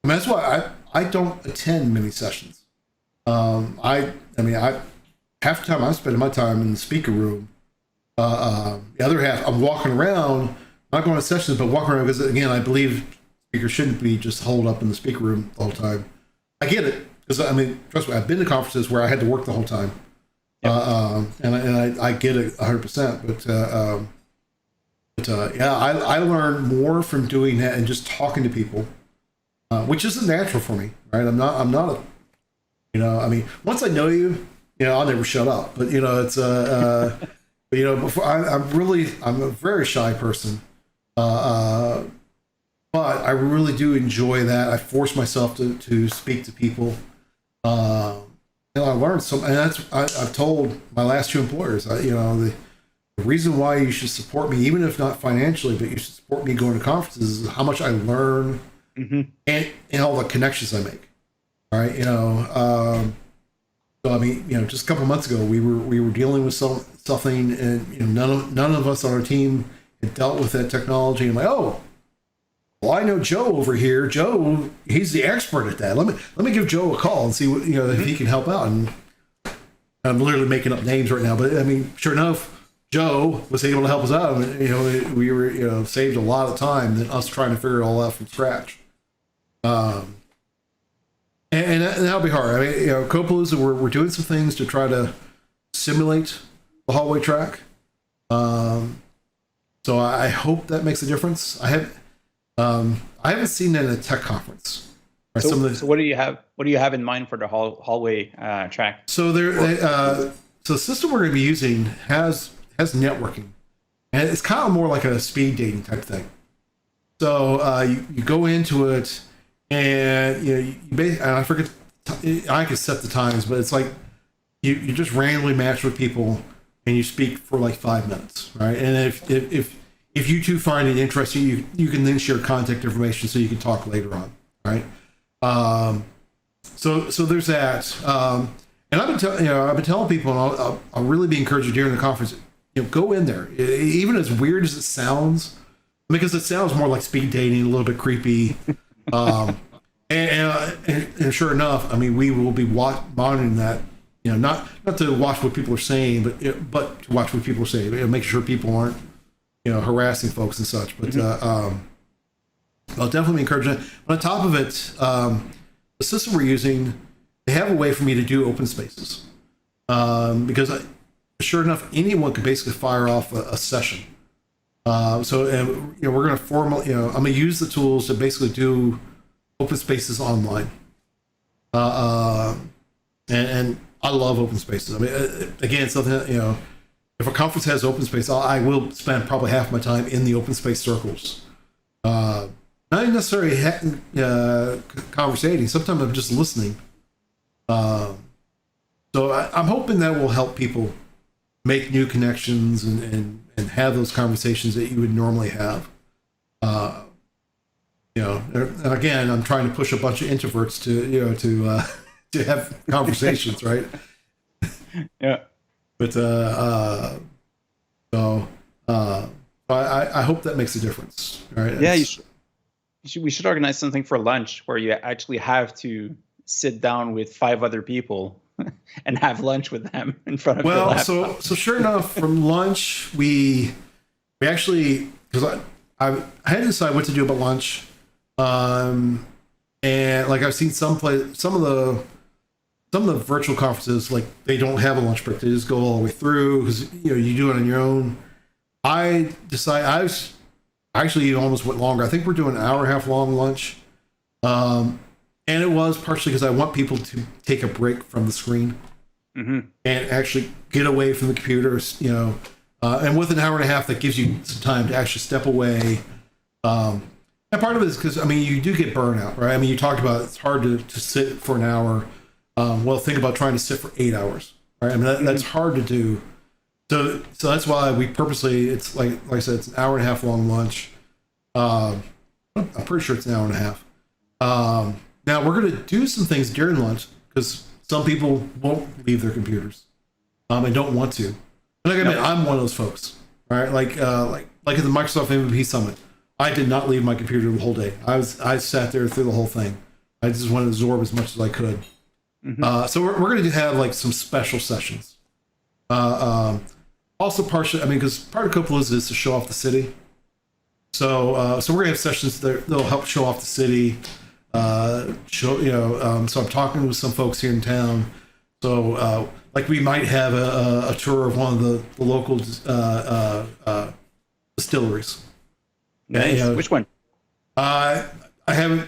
Speaker 3: that's why I don't attend many sessions. I mean, half the time I'm spending my time in the speaker room. The other half, I'm walking around, not going to sessions, but walking around because, again, I believe speakers shouldn't be just holed up in the speaker room all the time. I get it. Because, I mean, trust me, I've been to conferences where I had to work the whole time. And I get it 100%. But I learn more from doing that and just talking to people, which isn't natural for me, right? I'm not I mean, once I know you, I'll never shut up. But, it's, before I'm a very shy person. But I really do enjoy that. I force myself to speak to people. And I learned some, and I've told my last two employers, the reason why you should support me, even if not financially, but you should support me going to conferences, is how much I learn and all the connections I make. All right, so I mean, just a couple of months ago, we were dealing with something, and none of us on our team had dealt with that technology. And like, oh, well, I know Joe over here. Joe, he's the expert at that. Let me give Joe a call and see what if he can help out. And I'm literally making up names right now, but I mean, sure enough, Joe was able to help us out. And, we were saved a lot of time than us trying to figure it all out from scratch. And that'll be hard. I mean, Code PaLOusa, we're doing some things to try to simulate the hallway track. So I hope that makes a difference. I haven't seen that at a tech conference.
Speaker 2: So what do you have? What do you have in mind for the hallway track?
Speaker 3: So so the system we're going to be using has networking, and it's kind of more like a speed dating type thing. So you go into it, and you basically, I forget, I can set the times, but it's like you just randomly match with people, and you speak for like 5 minutes, right? And if you two find it interesting, you can then share contact information so you can talk later on, right? So there's that. And I've been telling people, and I'll really be encouraging during the conference, go in there, even as weird as it sounds, because it sounds more like speed dating, a little bit creepy. And sure enough, I mean, we will be monitoring that. Not to watch what people are saying, but to watch what people are saying, make sure people aren't harassing folks and such. But I'll definitely encourage that. But on top of it, the system we're using, they have a way for me to do open spaces, because sure enough, anyone could basically fire off a session. So we're going to formally, I'm going to use the tools to basically do open spaces online. And I love open spaces. I mean, again, something that, if a conference has open space, I will spend probably half my time in the open space circles. not necessarily conversating. Sometimes I'm just listening. So I'm hoping that will help people make new connections and have those conversations that you would normally have. And again, I'm trying to push a bunch of introverts to have conversations, right?
Speaker 2: Yeah.
Speaker 3: But I hope that makes a difference. Right?
Speaker 2: Yeah, we should organize something for lunch where you actually have to sit down with 5 other people and have lunch with them in front of your laptop.
Speaker 3: So sure enough, from lunch we actually, because I had to decide what to do about lunch, and like I've seen some of the virtual conferences, like they don't have a lunch break; they just go all the way through because you do it on your own. I decided I actually almost went longer. I think we're doing an hour and a half long lunch. And it was partially because I want people to take a break from the screen and actually get away from the computers, and with an hour and a half, that gives you some time to actually step away. And part of it is because, you do get burnout, right? You talked about it's hard to sit for an hour. Well, think about trying to sit for 8 hours, right? That's hard to do. So that's why we purposely, it's like I said, it's an hour and a half long lunch. I'm pretty sure it's an hour and a half. Now we're going to do some things during lunch because some people won't leave their computers, and don't want to. And I'm one of those folks, right? Like at the Microsoft MVP Summit, I did not leave my computer the whole day. I sat there through the whole thing. I just wanted to absorb as much as I could. So we're going to have like some special sessions. Also partially, because part of Code PaLOusa is to show off the city. So we're going to have sessions that'll help show off the city. So I'm talking with some folks here in town. So like we might have a tour of one of the local distilleries.
Speaker 2: Nice. Which one?
Speaker 3: I haven't.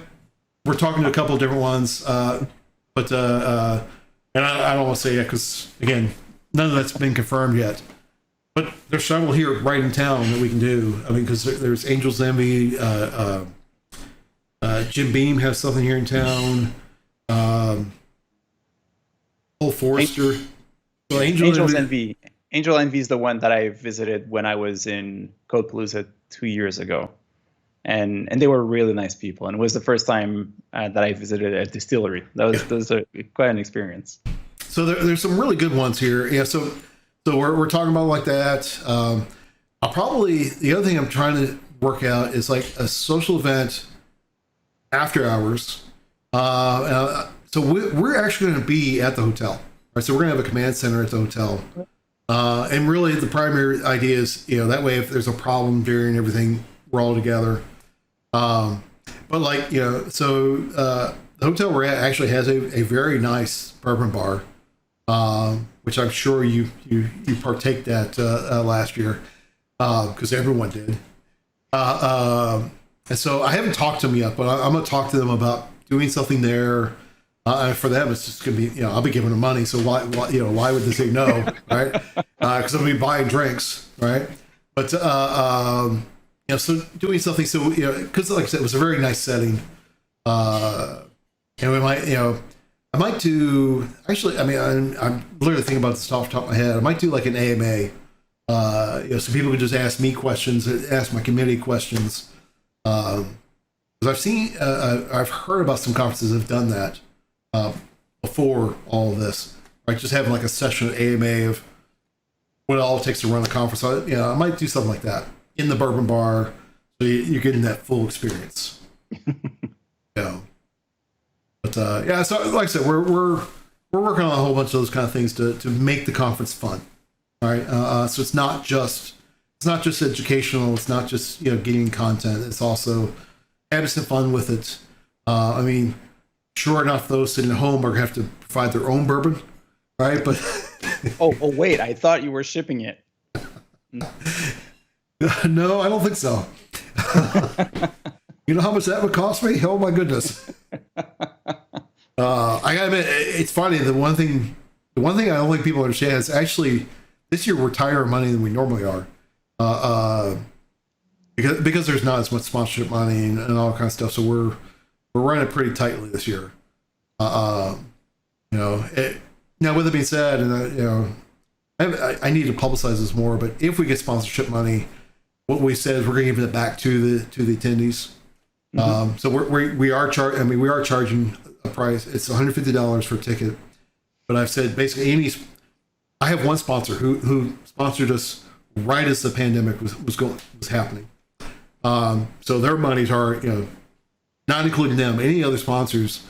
Speaker 3: We're talking to a couple of different ones, but and I don't want to say yet because again, none of that's been confirmed yet. But there's several here right in town that we can do. Because there's Angel's Envy. Jim Beam has something here in town. Old Forester. Well,
Speaker 2: Angel's Envy. Angel Envy is the one that I visited when I was in Code PaLOusa 2 years ago, and they were really nice people. And it was the first time that I visited a distillery. That was quite an experience.
Speaker 3: So there's some really good ones here. Yeah. So we're talking about like that. I'll probably, the other thing I'm trying to work out is like a social event after hours. So we're actually going to be at the hotel, right? So we're going to have a command center at the hotel. And really the primary idea is, that way if there's a problem during everything, we're all together. But like, so the hotel we're at actually has a very nice bourbon bar, which I'm sure you partaked at last year, because everyone did. And so I haven't talked to them yet, but I'm going to talk to them about doing something there. And for them, it's just going to be, I'll be giving them money. So why would they say no, right? Because I'm going to be buying drinks, right? But, so doing something, so, because like I said, it was a very nice setting. And we might, I might do, actually, I'm literally thinking about this off the top of my head. I might do like an AMA, so people could just ask me questions, ask my committee questions. Because I've heard about some conferences that have done that before all of this, right? Just having like a session at AMA of what it all takes to run a conference. So, I might do something like that in the bourbon bar, so you're getting that full experience. But so like I said, we're working on a whole bunch of those kind of things to make the conference fun. All right, so it's not just educational. It's not just getting content. It's also having some fun with it. Sure enough, those sitting at home are going to have to provide their own bourbon, right? But
Speaker 2: oh wait, I thought you were shipping it.
Speaker 3: No, I don't think so. You know how much that would cost me? Oh my goodness. I gotta admit, it's funny. The one thing I don't think people understand is actually this year we're tighter on money than we normally are. because there's not as much sponsorship money and all kinds of stuff. So we're running pretty tightly this year. Now with it being said, and I need to publicize this more, but if we get sponsorship money, what we said is we're going to give it back to the attendees. So we are charging a price. It's $150 for a ticket, but I've said basically I have one sponsor who sponsored us right as the pandemic was happening. So their monies are, not including them. Any other sponsors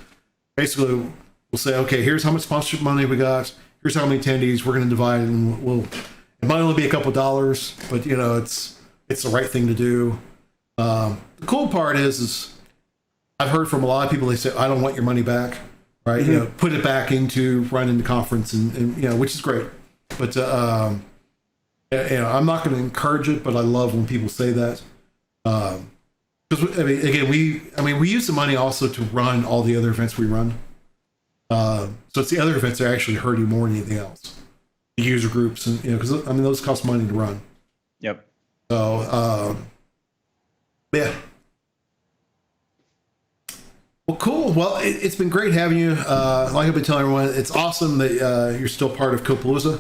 Speaker 3: basically will say, okay, here's how much sponsorship money we got. Here's how many attendees. We're going to divide it, and it might only be a couple dollars, but it's the right thing to do. The cool part is I've heard from a lot of people, they say, I don't want your money back, right?
Speaker 2: Mm-hmm.
Speaker 3: Put it back into running the conference and which is great. But, I'm not going to encourage it, but I love when people say that. Because we use the money also to run all the other events we run. So it's the other events that are actually hurting more than anything else. The user groups and because those cost money to run.
Speaker 2: Yep.
Speaker 3: So yeah. Well, cool. Well, it's been great having you. Like I've been telling everyone, it's awesome that you're still part of Code PaLOusa.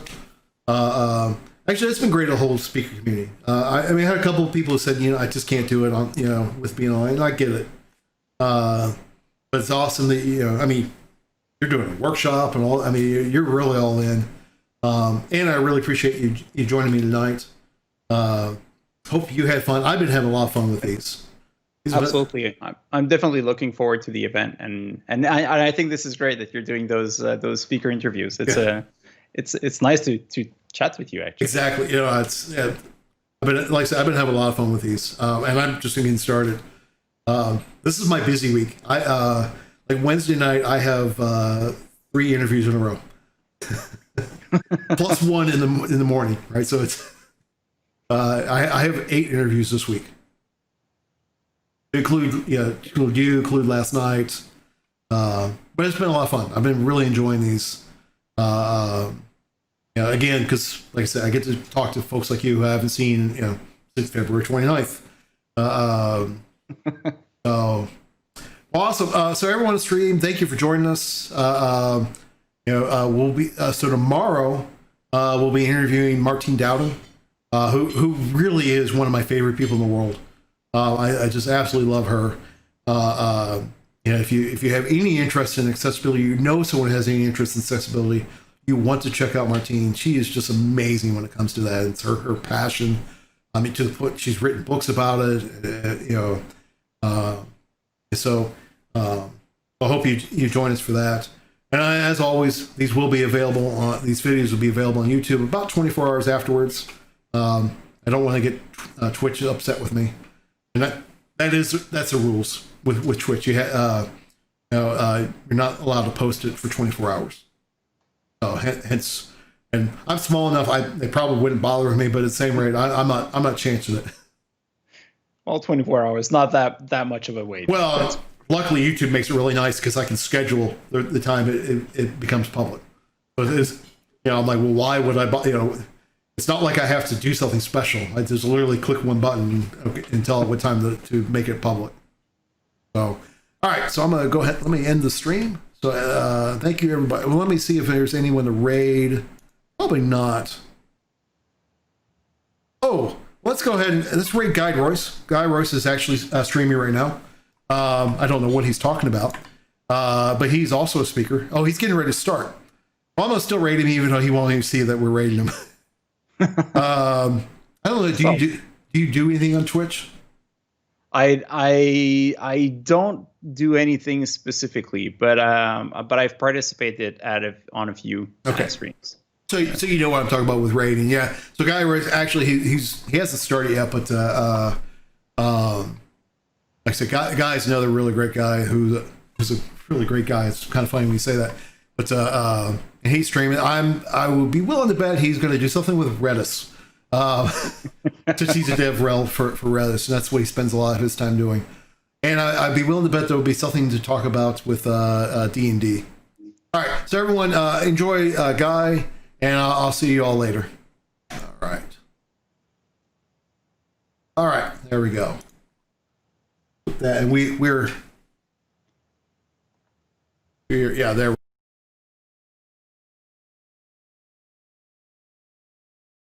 Speaker 3: Actually, it's been great, the whole speaker community. I had a couple of people who said, I just can't do it on, with being online. And I get it. But it's awesome that, you're doing a workshop and all. You're really all in. And I really appreciate you joining me tonight. Hope you had fun. I've been having a lot of fun with these.
Speaker 2: Absolutely. I'm definitely looking forward to the event. And I think this is great that you're doing those speaker interviews. It's nice to chat with you, actually.
Speaker 3: Exactly. Like I said, I've been having a lot of fun with these, and I'm just getting started. This is my busy week. Like Wednesday night, I have 3 interviews in a row, plus 1 in the morning. Right, so it's I have 8 interviews this week. Include last night, but it's been a lot of fun. I've been really enjoying these. Again, because like I said, I get to talk to folks like you who I haven't seen, since February 29th. So awesome. So everyone on stream, thank you for joining us. We'll be so tomorrow. We'll be interviewing Martine Dowden, who really is one of my favorite people in the world. I just absolutely love her. If you have any interest in accessibility, someone who has any interest in accessibility, you want to check out Martine. She is just amazing when it comes to that. It's her passion. To the point she's written books about it. So I hope you join us for that. And as always, these will be available these videos will be available on YouTube about 24 hours afterwards. I don't want to get Twitch upset with me, and that's the rules with Twitch. You're not allowed to post it for 24 hours. Hence, and I'm small enough. They probably wouldn't bother with me, but at the same rate, I'm not chancing it.
Speaker 2: Well, 24 hours, not that much of a wait.
Speaker 3: Well, luckily YouTube makes it really nice because I can schedule the time it becomes public. But it's, I'm like, well, why would I? It's not like I have to do something special. I just literally click one button and tell it what time to make it public. So, all right. So I'm gonna go ahead. Let me end the stream. So thank you, everybody. Well, let me see if there's anyone to raid. Probably not. Oh, let's go ahead and let's raid Guy Royce. Guy Royce is actually streaming right now. I don't know what he's talking about, but he's also a speaker. Oh, he's getting ready to start. Well, I'm gonna still raid him, even though he won't even see that we're raiding him. I don't know. Do you do anything on Twitch?
Speaker 2: I don't do anything specifically, but I've participated on a few streams.
Speaker 3: So you know what I'm talking about with raiding, yeah. So Guy actually he hasn't started yet, but like I said, Guy's another really great guy who's a really great guy. It's kind of funny when you say that, but and he's streaming. I would be willing to bet he's going to do something with Redis. Since he's a dev rel for Redis, and that's what he spends a lot of his time doing. And I'd be willing to bet there will be something to talk about with D&D. All right, so everyone enjoy Guy, and I'll see you all later. All right. right, there we go. Put that, and we're yeah, there.